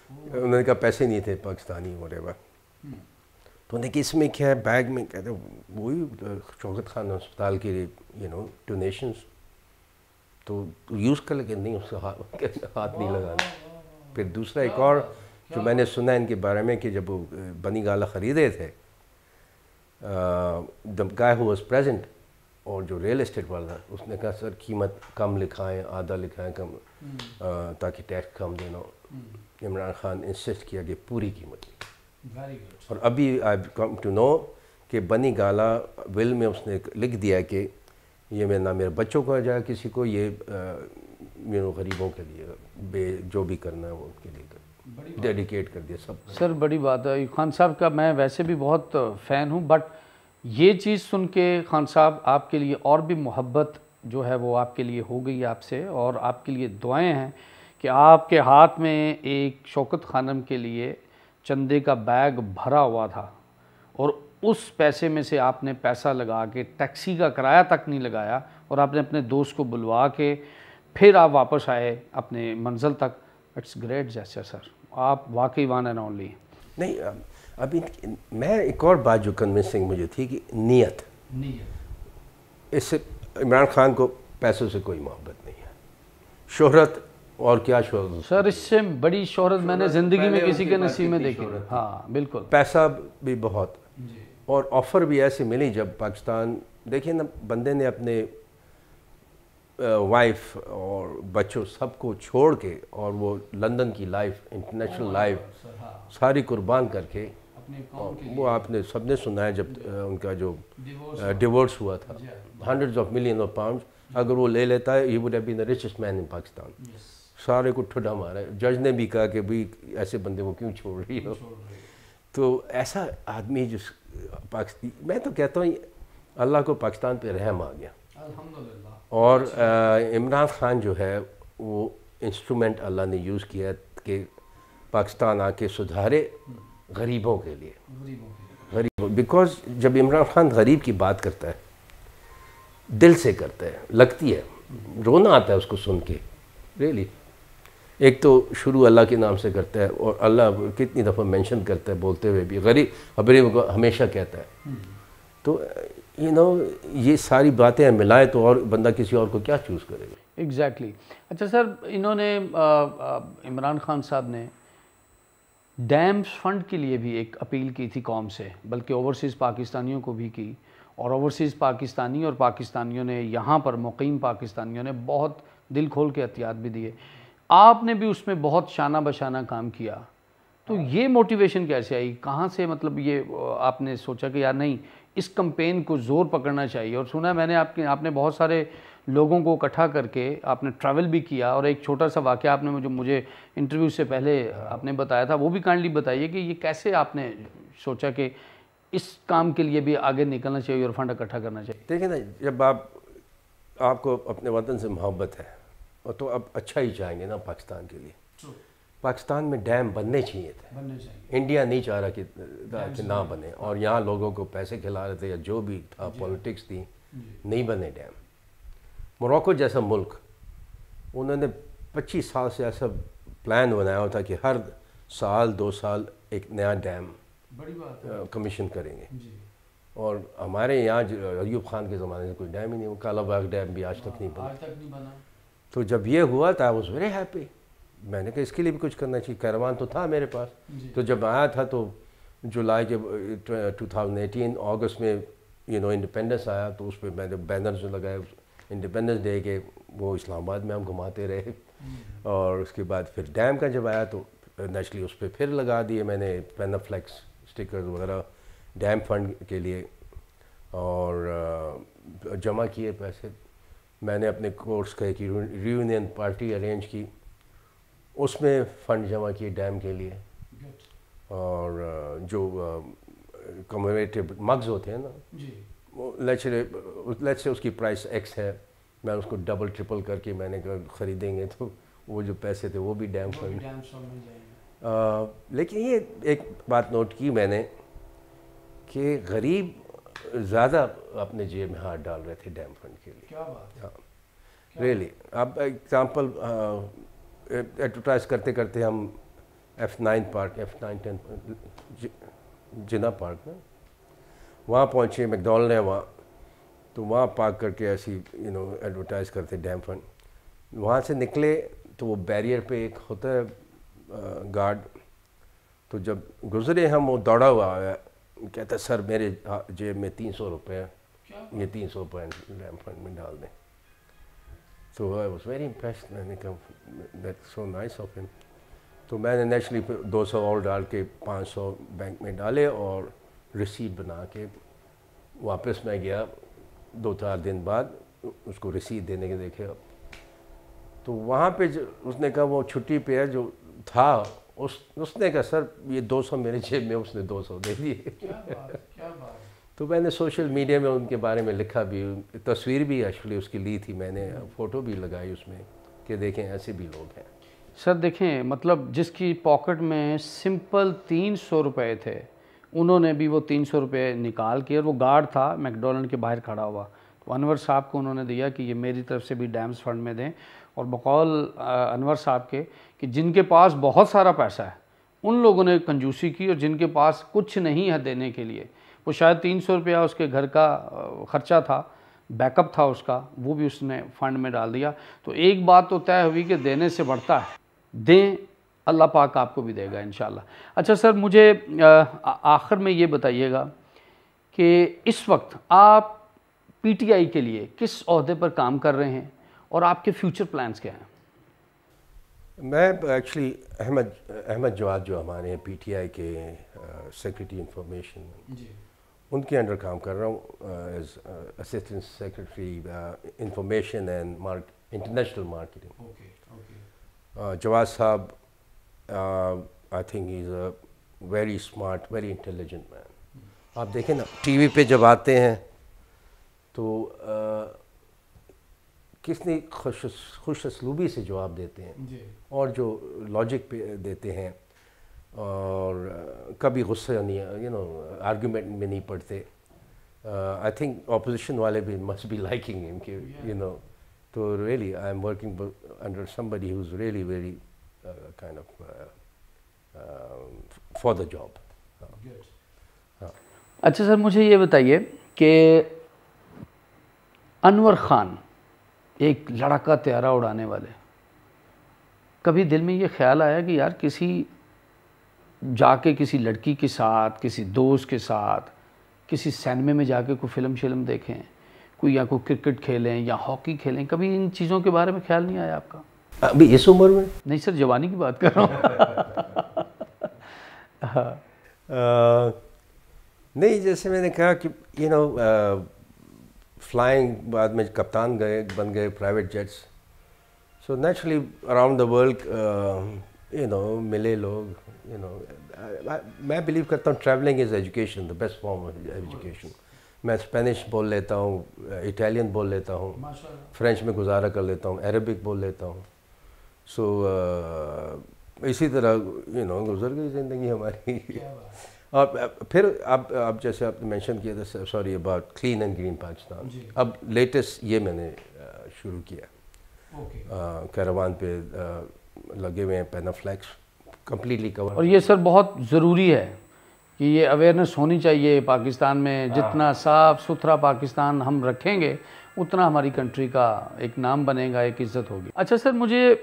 انہوں نے کہا پیسے نہیں تھے پاکستانی whatever. تو انہوں نے کہ اس میں کیا ہے بیگ میں؟ کہتے وہی شوکت خان ہسپتال کے یو نو ڈونیشنس, تو یوز کر لے. نہیں اس کا ہاتھ نہیں لگانا. پھر دوسرا ایک اور جو میں نے سنا ان کے بارے میں, کہ جب وہ بنی گالا خریدے تھے, the guy who was present, اور جو ریئل اسٹیٹ والا, اس نے کہا سر قیمت کم لکھائیں, آدھا لکھائیں کم, تاکہ ٹیکس کم دینا ہو. عمران خان انسسٹ کیا کہ پوری قیمت. اور ابھی آئی کم ٹو نو کہ بنی گالا ول میں اس نے لکھ دیا کہ یہ میں نہ میرے بچوں کو جائے کسی کو، یہ غریبوں کے لیے جو بھی کرنا ہے وہ ان کے لیے ڈیڈیکیٹ کر دیا سب. سر بڑی بات ہے خان صاحب کا، میں ویسے بھی بہت فین ہوں، بٹ یہ چیز سن کے خان صاحب آپ کے لیے اور بھی محبت جو ہے وہ آپ کے لیے ہو گئی آپ سے، اور آپ کے لیے دعائیں ہیں کہ آپ کے ہاتھ میں ایک شوکت خانم کے لیے چندے کا بیگ بھرا ہوا تھا، اور اس پیسے میں سے آپ نے پیسہ لگا کے ٹیکسی کا کرایہ تک نہیں لگایا، اور آپ نے اپنے دوست کو بلوا کے پھر آپ واپس آئے اپنے منزل تک. اٹس گریٹ جیسر سر، آپ واقعی ون اینڈ اونلی. نہیں ابھی میں ایک اور بات جو کنونسنگ مجھے تھی کہ نیت. اس سے عمران خان کو پیسوں سے کوئی محبت نہیں ہے، شہرت اور کیا شہرت سر، اس سے بڑی شہرت میں نے زندگی میں کسی کے نصیب میں دیکھی. ہاں بالکل. پیسہ بھی بہت اور آفر بھی ایسے ملی جب پاکستان دیکھیں نا، بندے نے اپنے وائف اور بچوں سب کو چھوڑ کے اور وہ لندن کی لائف، انٹرنیشنل لائف ساری قربان کر کے، وہ آپ نے سب نے سنا ہے جب ان کا جو ڈیورس ہوا تھا، hundreds of million of pound اگر وہ لے لیتا ہے، he would have been the richest man in Pakistan. سارے کو ٹھڈا مارا. جج نے بھی کہا کہ بھئی ایسے بندے کو کیوں چھوڑ رہی ہو. تو ایسا آدمی جس پاکستان، میں تو کہتا ہوں اللہ کو پاکستان پہ رحم آ گیا. اور عمران خان جو ہے وہ انسٹرومنٹ اللہ نے یوز کیا کہ پاکستان آ کے سدھارے غریبوں کے لیے. غریبوں، بیکاز جب عمران خان غریب کی بات کرتا ہے دل سے کرتا ہے، لگتی ہے، رونا آتا ہے اس کو سن کے. ریئلی ایک تو شروع اللہ کے نام سے کرتا ہے، اور اللہ کتنی دفعہ مینشن کرتا ہے بولتے ہوئے بھی، غریب کو ہمیشہ کہتا ہے. تو یہ ساری باتیں ملائے تو اور بندہ کسی اور کو کیا چوز کرے گا. ایگزیکٹلی. اچھا سر، انہوں نے عمران خان صاحب نے ڈیمز فنڈ کے لیے بھی ایک اپیل کی تھی قوم سے، بلکہ اوورسیز پاکستانیوں کو بھی کی، اور اوورسیز پاکستانی اور پاکستانیوں نے یہاں پر مقیم پاکستانیوں نے بہت دل کھول کے عطیات بھی دیے. آپ نے بھی اس میں بہت شانہ بشانہ کام کیا. تو یہ موٹیویشن کیسے آئی؟ کہاں سے مطلب یہ آپ نے سوچا کہ یار نہیں، اس کمپین کو زور پکڑنا چاہیے؟ اور سنا ہے میں نے آپ نے بہت سارے لوگوں کو اکٹھا کر کے آپ نے ٹریول بھی کیا، اور ایک چھوٹا سا واقعہ آپ نے مجھے انٹرویو سے پہلے آپ نے بتایا تھا، وہ بھی کائنڈلی بتائیے کہ یہ کیسے آپ نے سوچا کہ اس کام کے لیے بھی آگے نکلنا چاہیے اور فنڈ اکٹھا کرنا چاہیے. دیکھیں نا، جب آپ کو اپنے وطن سے محبت ہے تو اب اچھا ہی چاہیں گے نا پاکستان کے لیے. پاکستان میں ڈیم بننے چاہیے تھے. انڈیا نہیں چاہ رہا کہ نہ بنے، اور یہاں لوگوں کو پیسے کھلا رہے تھے یا جو بھی تھا، پولیٹکس تھی، نہیں بنے ڈیم. موروکو جیسا ملک، انہوں نے 25 سال سے ایسا پلان بنایا ہوتا کہ ہر سال 2 سال ایک نیا ڈیم کمیشن کریں گے. اور ہمارے یہاں ایوب خان کے زمانے سے کوئی ڈیم ہی نہیں ہوا. کالا باغ ڈیم بھی آج تک نہیں بنا. تو جب یہ ہوا تو آئی واز ویری ہیپی. میں نے کہا اس کے لیے بھی کچھ کرنا چاہیے. کیروان تو تھا میرے پاس. تو جب آیا تھا تو جولائی کے 2018 اگست میں انڈیپینڈنس آیا، تو اس پہ میں نے بینرز لگائے انڈیپینڈنس ڈے کے، وہ اسلام آباد میں ہم گھماتے رہے. اور اس کے بعد پھر ڈیم کا جب آیا تو نیچرلی اس پہ پھر لگا دیے میں نے پینافلیکس اسٹیکرز وغیرہ ڈیم فنڈ کے لیے، اور جمع کیے پیسے. میں نے اپنے کورس کا ایک ریونین پارٹی ارینج کی، اس میں فنڈ جمع کیے ڈیم کے لیے. اور جو کمیومیریٹو مگز ہوتے ہیں نا، لیٹس سے اس کی پرائس ایکس ہے، میں اس کو ڈبل ٹرپل کر کے میں نے کہا خریدیں گے تو وہ جو پیسے تھے وہ بھی ڈیم فنڈ. لیکن یہ ایک بات نوٹ کی میں نے کہ غریب زیادہ اپنے جیب میں ہاتھ ڈال رہے تھے ڈیم فنڈ کے لیے. کیا بات ہے. ریئلی. اب ایگزامپل ایڈورٹائز کرتے کرتے ہم F9 پارک، F9 جنا پارک نا، وہاں پہنچے، میکڈونلڈ ہے وہاں، تو وہاں پارک کر کے ایسی ایڈورٹائز کرتے ڈیم فنڈ. وہاں سے نکلے تو وہ بیریئر پہ ایک ہوتا ہے گارڈ، تو جب گزرے ہم، وہ دوڑا ہوا آیا، کہتا ہے سر میرے جیب میں 300 روپے ہے، یہ 300 روپے ڈیم فنڈ میں ڈال دیں. تو آئی واز ویری امپریسڈ. میں نے کہا دیٹس سو نائس آف ہم. تو میں نے نیچرلی 200 اور ڈال کے 500 بینک میں ڈالے اور رسیٹ بنا کے واپس میں گیا 2-4 دن بعد اس کو رسیٹ دینے کے دیکھے. تو وہاں پہ اس نے کہا وہ چھٹی پہ ہے جو تھا, اس نے کہا سر یہ 200 میرے جیب میں, اس نے 200 دے دیے. تو میں نے سوشل میڈیا میں ان کے بارے میں لکھا بھی, تصویر بھی ایکچولی اس کی لی تھی میں نے, فوٹو بھی لگائی اس میں کہ دیکھیں ایسے بھی لوگ ہیں. سر دیکھیں مطلب جس کی پاکٹ میں سمپل 300 روپے تھے, انہوں نے بھی وہ 300 روپے نکال کے, اور وہ گارڈ تھا میک ڈونلڈ کے باہر کھڑا ہوا, تو انور صاحب کو انہوں نے دیا کہ یہ میری طرف سے بھی ڈیمز فنڈ میں دیں. اور بقول انور صاحب کے کہ جن کے پاس بہت سارا پیسہ ہے ان لوگوں نے کنجوسی کی, اور جن کے پاس کچھ نہیں ہے دینے کے لیے, وہ شاید 300 روپیہ اس کے گھر کا خرچہ تھا, بیک اپ تھا اس کا, وہ بھی اس نے فنڈ میں ڈال دیا. تو ایک بات تو طے ہوئی کہ دینے سے بڑھتا ہے, دیں اللہ پاک آپ کو بھی دے گا انشاءاللہ. اچھا سر مجھے آخر میں یہ بتائیے گا کہ اس وقت آپ پی ٹی آئی کے لیے کس عہدے پر کام کر رہے ہیں اور آپ کے فیوچر پلانز کیا ہیں؟ میں ایکچولی احمد جواد جو ہمارے ہیں پی ٹی آئی کے سیکریٹری انفارمیشن, ان کے انڈر کام کر رہا ہوں as assistant secretary information and international marketing. Jawad sahib I think he is a very smart, very intelligent man. آپ دیکھیں نا ٹی وی پہ جب آتے ہیں تو کتنی خوش اسلوبی سے جواب دیتے ہیں, اور جو لاجک پہ دیتے ہیں, اور کبھی غصہ نہیں, آرگیومنٹ میں نہیں پڑتے. آئی تھنک اپوزیشن والے بھی مسٹ بی لائکنگ ان کے, تو really I am working under somebody who is really very kind of for the job. اچھا سر مجھے یہ بتائیے کہ انور خان ایک لڑکا طیارہ اڑانے والے, کبھی دل میں یہ خیال آیا کہ یار جا کے کسی لڑکی کے ساتھ, کسی دوست کے ساتھ, کسی سینمے میں جا کے کوئی فلم دیکھیں, کوئی یا کوئی کرکٹ کھیلیں یا ہاکی کھیلیں, کبھی ان چیزوں کے بارے میں خیال نہیں آیا آپ کا؟ ابھی اس عمر میں نہیں سر, جوانی کی بات کر رہا ہوں. نہیں, جیسے میں نے کہا کہ فلائنگ بعد میں کپتان بن گئے private jets, so naturally around the world ملے لوگ. میں بلیو کرتا ہوں travelling is education, the best form of education. میں اسپینش بول لیتا ہوں, اٹیلین بول لیتا ہوں, فرینچ میں گزارا کر لیتا ہوں, عربک بول لیتا ہوں. سو اسی طرح گزر گئی زندگی ہماری. اور پھر اب جیسے آپ نے مینشن کیا تھا, sorry about clean and green Pakistan, اب لیٹسٹ یہ میں نے شروع کیا, کیروان پہ لگے ہوئے ہیں پینافلیکس کمپلیٹلی کور. اور یہ سر بہت ضروری ہے کہ یہ اویئرنیس ہونی چاہیے پاکستان میں. جتنا صاف ستھرا پاکستان ہم رکھیں گے اتنا ہماری کنٹری کا ایک نام بنے گا, ایک عزت ہوگی. اچھا سر مجھے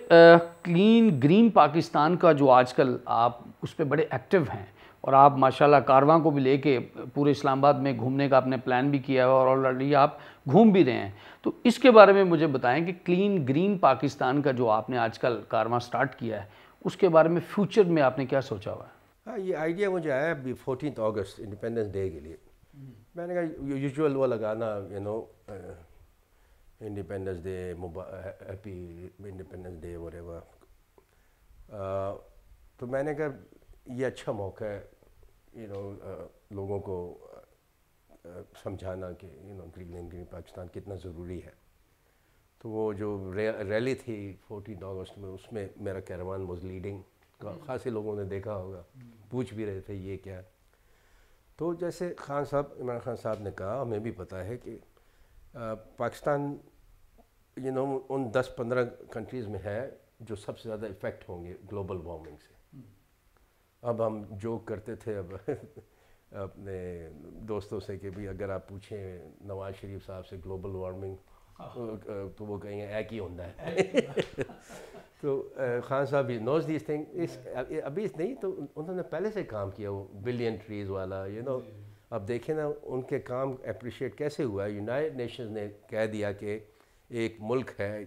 کلین گرین پاکستان کا جو آج کل آپ اس پہ بڑے ایکٹیو ہیں, اور آپ ماشاءاللہ کارواں کو بھی لے کے پورے اسلام آباد میں گھومنے کا آپ نے پلان بھی کیا ہے, اور آلریڈی آپ گھوم بھی رہے ہیں, تو اس کے بارے میں مجھے بتائیں کہ کلین گرین پاکستان کا جو آپ نے آج کل کارواں سٹارٹ کیا ہے, اس کے بارے میں فیوچر میں آپ نے کیا سوچا ہوا ہے؟ ہاں, یہ آئیڈیا مجھے آیا 14 اگست انڈیپینڈنس ڈے کے لیے. میں نے کہا یوزول وہ لگانا independence day, happy independence day what ever. تو میں نے کہا یہ اچھا موقع ہے لوگوں کو سمجھانا کہ کلین گرین پاکستان کتنا ضروری ہے. تو وہ جو ریلی تھی 14 اگست میں, اس میں میرا کیروان واز لیڈنگ. خاصے لوگوں نے دیکھا ہوگا, پوچھ بھی رہے تھے یہ کیا. تو جیسے عمران خان صاحب نے کہا, ہمیں بھی پتہ ہے کہ پاکستان ان 10-15 کنٹریز میں ہے جو سب سے زیادہ افیکٹ ہوں گے گلوبل وارمنگ سے. اب ہم جوک کرتے تھے اب اپنے دوستوں سے کہ بھی اگر آپ پوچھیں نواز شریف صاحب سے گلوبل وارمنگ تو وہ کہیں گے ایک ہی ہوتا ہے. تو خان صاحب ہی نوز دیس تھنگ. ابھی نہیں تو انہوں نے پہلے سے کام کیا, وہ بلین ٹریز والا اب دیکھیں نا ان کے کام اپریشیٹ کیسے ہوا. یونائٹڈ نیشنز نے کہہ دیا کہ ایک ملک ہے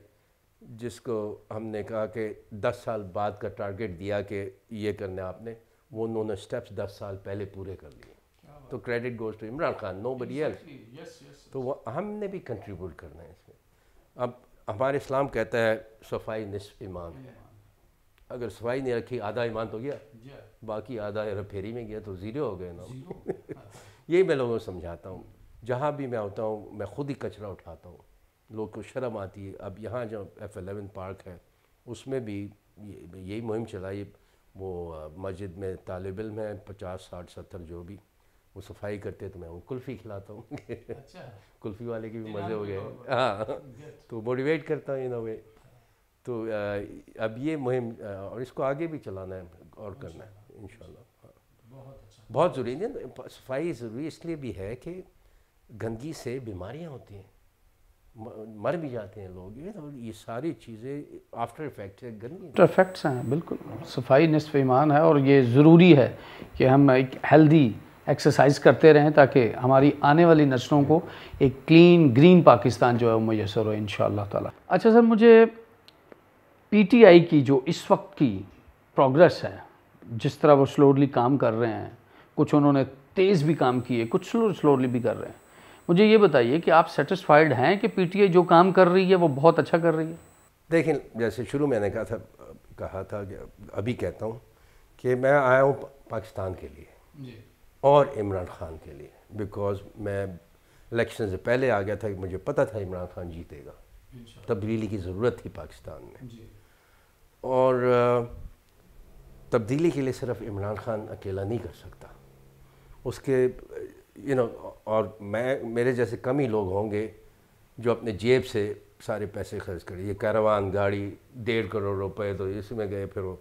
جس کو ہم نے کہا کہ 10 سال بعد کا ٹارگیٹ دیا کہ یہ کرنا آپ نے، وہ انہوں نے اسٹیپس 10 سال پہلے پورے کر لیے. تو credit goes to Imran Khan, nobody else. تو ہم نے بھی کنٹریبیوٹ کرنا ہے اس میں. اب ہمارے اسلام کہتا ہے صفائی نصف ایمان ہے. اگر صفائی نہیں رکھی آدھا ایمان تو گیا، باقی آدھا پھیری میں گیا تو زیرو ہو گئے نا. یہی میں لوگوں کو سمجھاتا ہوں. جہاں بھی میں ہوتا ہوں میں خود ہی کچرا اٹھاتا ہوں. لوگ کو شرم آتی ہے. اب یہاں جو F11 پارک ہے اس میں بھی یہی مہم چلائی. وہ مسجد میں طالب علم ہیں 50 60 70 جو بھی، وہ صفائی کرتے تو میں وہ کلفی کھلاتا ہوں. کلفی والے کی بھی مزے ہو گئے. ہاں تو موٹیویٹ کرتا ہوں ان اے وے. تو اب یہ مہم اور اس کو آگے بھی چلانا ہے اور کرنا ہے انشاءاللہ. بہت ضروری ہے. صفائی ضروری اس لیے بھی ہے کہ گندگی سے بیماریاں ہوتی ہیں، مر بھی جاتے ہیں لوگ. یہ ساری چیزیں آفٹر افیکٹ ہے گندگی. آفٹر افیکٹس ہیں بالکل. صفائی نصف ایمان ہے اور یہ ضروری ہے کہ ہم ایک ہیلدی ایکسرسائز کرتے رہیں تاکہ ہماری آنے والی نسلوں کو ایک کلین گرین پاکستان جو ہے وہ میسر ہو انشاءاللہ تعالی. اچھا سر، مجھے پی ٹی آئی کی جو اس وقت کی پروگرس ہے، جس طرح وہ سلولی کام کر رہے ہیں، کچھ انہوں نے تیز بھی کام کیے، کچھ سلولی بھی کر رہے ہیں، مجھے یہ بتائیے کہ آپ سیٹسفائیڈ ہیں کہ پی ٹی آئی جو کام کر رہی ہے وہ بہت اچھا کر رہی ہے؟ دیکھیں، جیسے شروع میں نے کہا تھا کہ ابھی کہتا ہوں کہ میں آیا ہوں پاکستان کے لیے اور عمران خان کے لیے. بیکاز میں الیکشن سے پہلے آ گیا تھا کہ مجھے پتہ تھا عمران خان جیتے گا. تبدیلی کی ضرورت تھی پاکستان میں. اور تبدیلی کے لیے صرف عمران خان اکیلا نہیں کر سکتا. اس کے اور میرے جیسے کم ہی لوگ ہوں گے جو اپنے جیب سے سارے پیسے خرچ کرے. یہ کیروان گاڑی 1.5 کروڑ روپے تو اس میں گئے. پھر وہ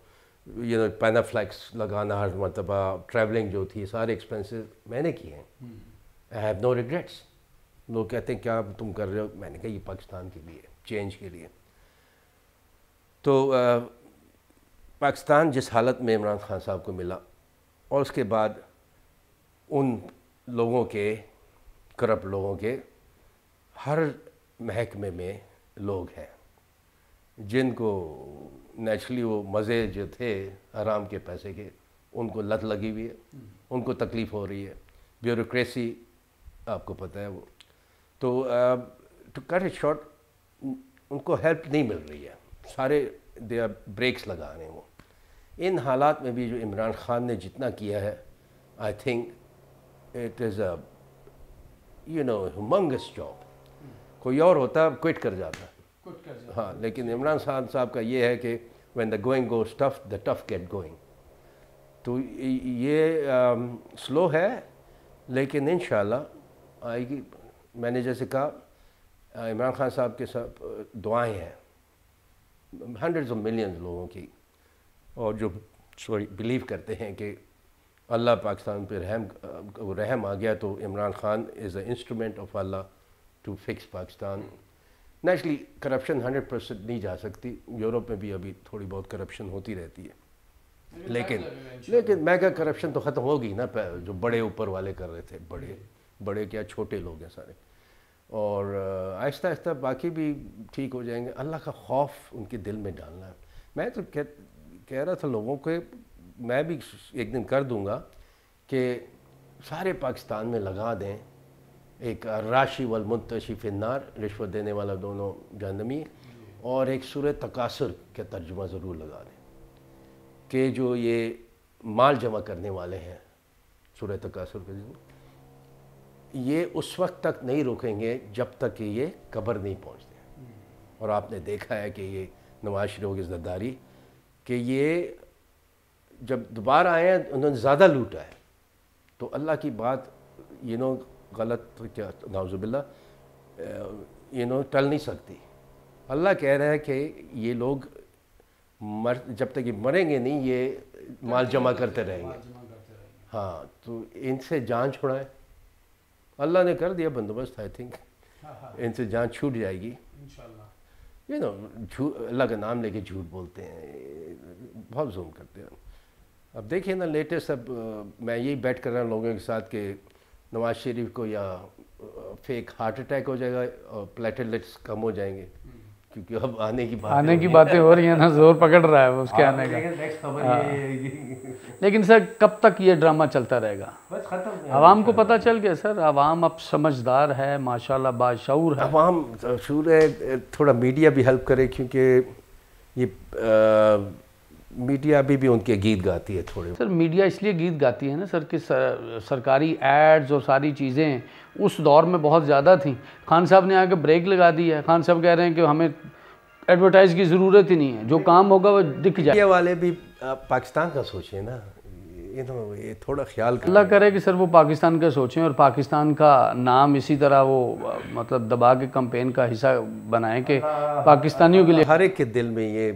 پینافلیکس لگانا ہر مرتبہ، ٹریولنگ جو تھی، سارے ایکسپینسز میں نے کیے ہیں. I have no regrets. لوگ کہتے ہیں کیا تم کر رہے ہو؟ میں نے کہا یہ پاکستان کے لیے، چینج کے لیے. تو پاکستان جس حالت میں عمران خان صاحب کو ملا، اور اس کے بعد ان لوگوں کے، کرپٹ لوگوں کے، ہر محکمے میں لوگ ہیں جن کو نیچرلی وہ مزے جو تھے حرام کے پیسے کے، ان کو لت لگی ہوئی ہے، ان کو تکلیف ہو رہی ہے. بیوروکریسی آپ کو پتہ ہے وہ. تو ٹو کٹ اٹ شارٹ، ان کو ہیلپ نہیں مل رہی ہے. سارے دے آر بریکس لگا رہے ہیں وہ. ان حالات میں بھی جو عمران خان نے جتنا کیا ہے، I think it is a ہیومنگس job. کوئی اور ہوتا کوئٹ کر جاتا. ہاں، لیکن عمران خان صاحب کا یہ ہے کہ when the going goes tough, the tough get going. تو یہ سلو ہے لیکن انشاءاللہ آئے گی. میں نے جیسے کہا عمران خان صاحب کے ساتھ دعائیں ہیں ہنڈریڈز آف ملینز لوگوں کی، اور جو بلیو کرتے ہیں کہ اللہ پاکستان پہ رحم آ گیا تو Imran Khan is a instrument of Allah to fix Pakistan. Naturally corruption 100% نہیں جا سکتی. یورپ میں بھی ابھی تھوڑی بہت کرپشن ہوتی رہتی ہے، لیکن میگا کرپشن تو ختم ہوگی نا، جو بڑے اوپر والے کر رہے تھے. بڑے کیا، چھوٹے لوگ ہیں سارے. اور آہستہ آہستہ باقی بھی ٹھیک ہو جائیں گے. اللہ کا خوف ان کے دل میں ڈالنا ہے. میں تو کہہ رہا تھا لوگوں کو، میں بھی ایک دن کر دوں گا کہ سارے پاکستان میں لگا دیں ایک راشی والمنتشی فی النار، رشوت دینے والا دونوں جہنمی، اور ایک سورہ تکاثر کا ترجمہ ضرور لگا دیں کہ جو یہ مال جمع کرنے والے ہیں، سورہ تکاثر کے یہ اس وقت تک نہیں روکیں گے جب تک کہ یہ قبر نہیں پہنچتے. اور آپ نے دیکھا ہے کہ یہ نواز شریف کی زرداری کہ یہ جب دوبارہ آئے ہیں انہوں نے زیادہ لوٹا ہے. تو اللہ کی بات غلط کیا نعوذ باللہ ٹل نہیں سکتی. اللہ کہہ رہا ہے کہ یہ لوگ جب تک یہ مریں گے نہیں، یہ مال جمع کرتے رہیں گے. ہاں، تو ان سے جان چھڑائیں. اللہ نے کر دیا بندوبست. آئی تھنک ان سے جان چھوٹ جائے گی. اللہ کا نام لے کے جھوٹ بولتے ہیں، بہت ظلم کرتے ہیں. اب دیکھیں نا لیٹسٹ، اب میں یہی بیٹ کر رہا ہوں لوگوں کے ساتھ کہ نواز شریف کو یا فیک ہارٹ اٹیک ہو جائے گا اور پلیٹلیٹس کم ہو جائیں گے کیونکہ اب آنے کی باتیں ہو رہی ہیں نا، زور پکڑ رہا ہے اس کے آنے کا. نیکسٹ خبر یہ ہے کہ لیکن سر کب تک یہ ڈرامہ چلتا رہے گا؟ بس ختم. عوام کو پتہ چل گیا سر، عوام اب سمجھدار ہے ماشاءاللہ، باشعور ہے. عوام شعور ہے، تھوڑا میڈیا بھی ہیلپ کرے، کیونکہ یہ میڈیا ابھی بھی ان کے گیت گاتی ہے تھوڑے. سر میڈیا اس لیے گیت گاتی ہے نا سر کہ سرکاری ایڈز اور ساری چیزیں اس دور میں بہت زیادہ تھیں. خان صاحب نے آ کے بریک لگا دی ہے. خان صاحب کہہ رہے ہیں کہ ہمیں ایڈورٹائز کی ضرورت ہی نہیں ہے، جو کام ہوگا وہ دکھ جائے. میڈیا والے بھی پاکستان کا سوچیں نا، یہ تھوڑا خیال کریں. اللہ کرے کہ سر وہ پاکستان کا سوچیں اور پاکستان کا نام اسی طرح وہ مطلب دبا کے کمپین کا حصہ بنائیں کہ پاکستانیوں کے لیے. ہر ایک کے دل میں یہ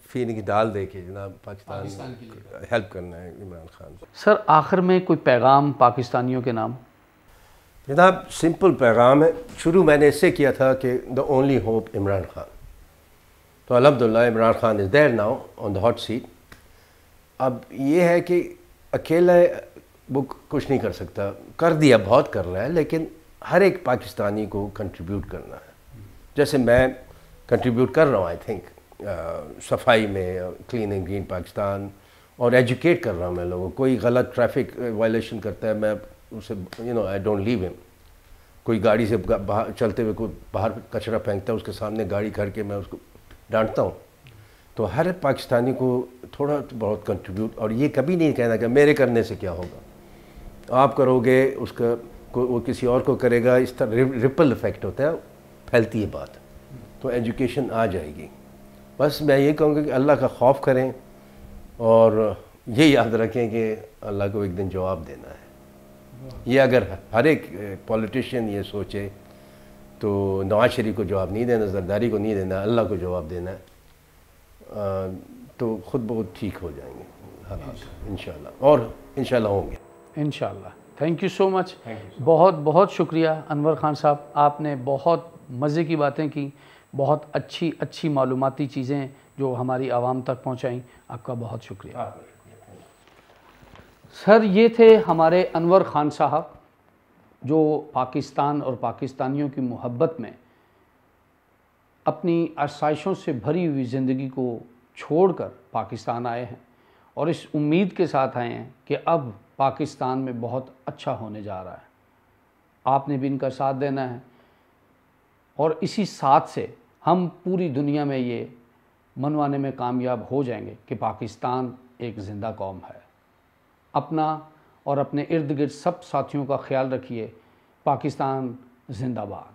فیلنگ کی ڈال دے کہ جناب پاکستان ہیلپ کرنا ہے عمران خان. سر آخر میں کوئی پیغام پاکستانیوں کے نام؟ جناب سمپل پیغام ہے. شروع میں نے اس سے کیا تھا کہ the only hope Imran Khan. تو الحمدللہ Imran Khan is there now on the hot seat. اب یہ ہے کہ اکیلا وہ کچھ نہیں کر سکتا، کر دیا، بہت کر رہا ہے، لیکن ہر ایک پاکستانی کو کنٹریبیوٹ کرنا ہے. جیسے میں کنٹریبیوٹ کر رہا ہوں، آئی تھنک صفائی میں، کلین اینڈ گرین پاکستان، اور ایجوکیٹ کر رہا ہوں میں لوگوں. کوئی غلط ٹریفک وائلیشن کرتا ہے، میں اسے آئی ڈونٹ لیو ہم. کوئی گاڑی سے باہر چلتے ہوئے کوئی باہر کچرا پھینکتا ہے، اس کے سامنے گاڑی کر کے میں اس کو ڈانٹتا ہوں. تو ہر پاکستانی کو تھوڑا بہت کنٹریبیوٹ، اور یہ کبھی نہیں کہنا کہ میرے کرنے سے کیا ہوگا. آپ کرو گے اس کا وہ کسی اور کو کرے گا، اس طرح ریپل افیکٹ ہوتا ہے، پھیلتی ہے بات. تو ایجوکیشن آ جائے گی. بس میں یہ کہوں گا کہ اللہ کا خوف کریں اور یہ یاد رکھیں کہ اللہ کو ایک دن جواب دینا ہے. یہ اگر ہر ایک پولیٹیشین یہ سوچے تو نواز شریف کو جواب نہیں دینا، زرداری کو نہیں دینا، اللہ کو جواب دینا ہے، تو خود بہت ٹھیک ہو جائیں گے حالات انشاءاللہ، اور انشاءاللہ ہوں گے انشاءاللہ. تھینک یو سو مچ. بہت بہت شکریہ انور خان صاحب، آپ نے بہت مزے کی باتیں کی، بہت اچھی معلوماتی چیزیں جو ہماری عوام تک پہنچائیں. آپ کا بہت شکریہ. سر یہ تھے ہمارے انور خان صاحب، جو پاکستان اور پاکستانیوں کی محبت میں اپنی آسائشوں سے بھری ہوئی زندگی کو چھوڑ کر پاکستان آئے ہیں، اور اس امید کے ساتھ آئے ہیں کہ اب پاکستان میں بہت اچھا ہونے جا رہا ہے. آپ نے بھی ان کا ساتھ دینا ہے، اور اسی ساتھ سے ہم پوری دنیا میں یہ منوانے میں کامیاب ہو جائیں گے کہ پاکستان ایک زندہ قوم ہے. اپنا اور اپنے ارد گرد سب ساتھیوں کا خیال رکھیے. پاکستان زندہ باد.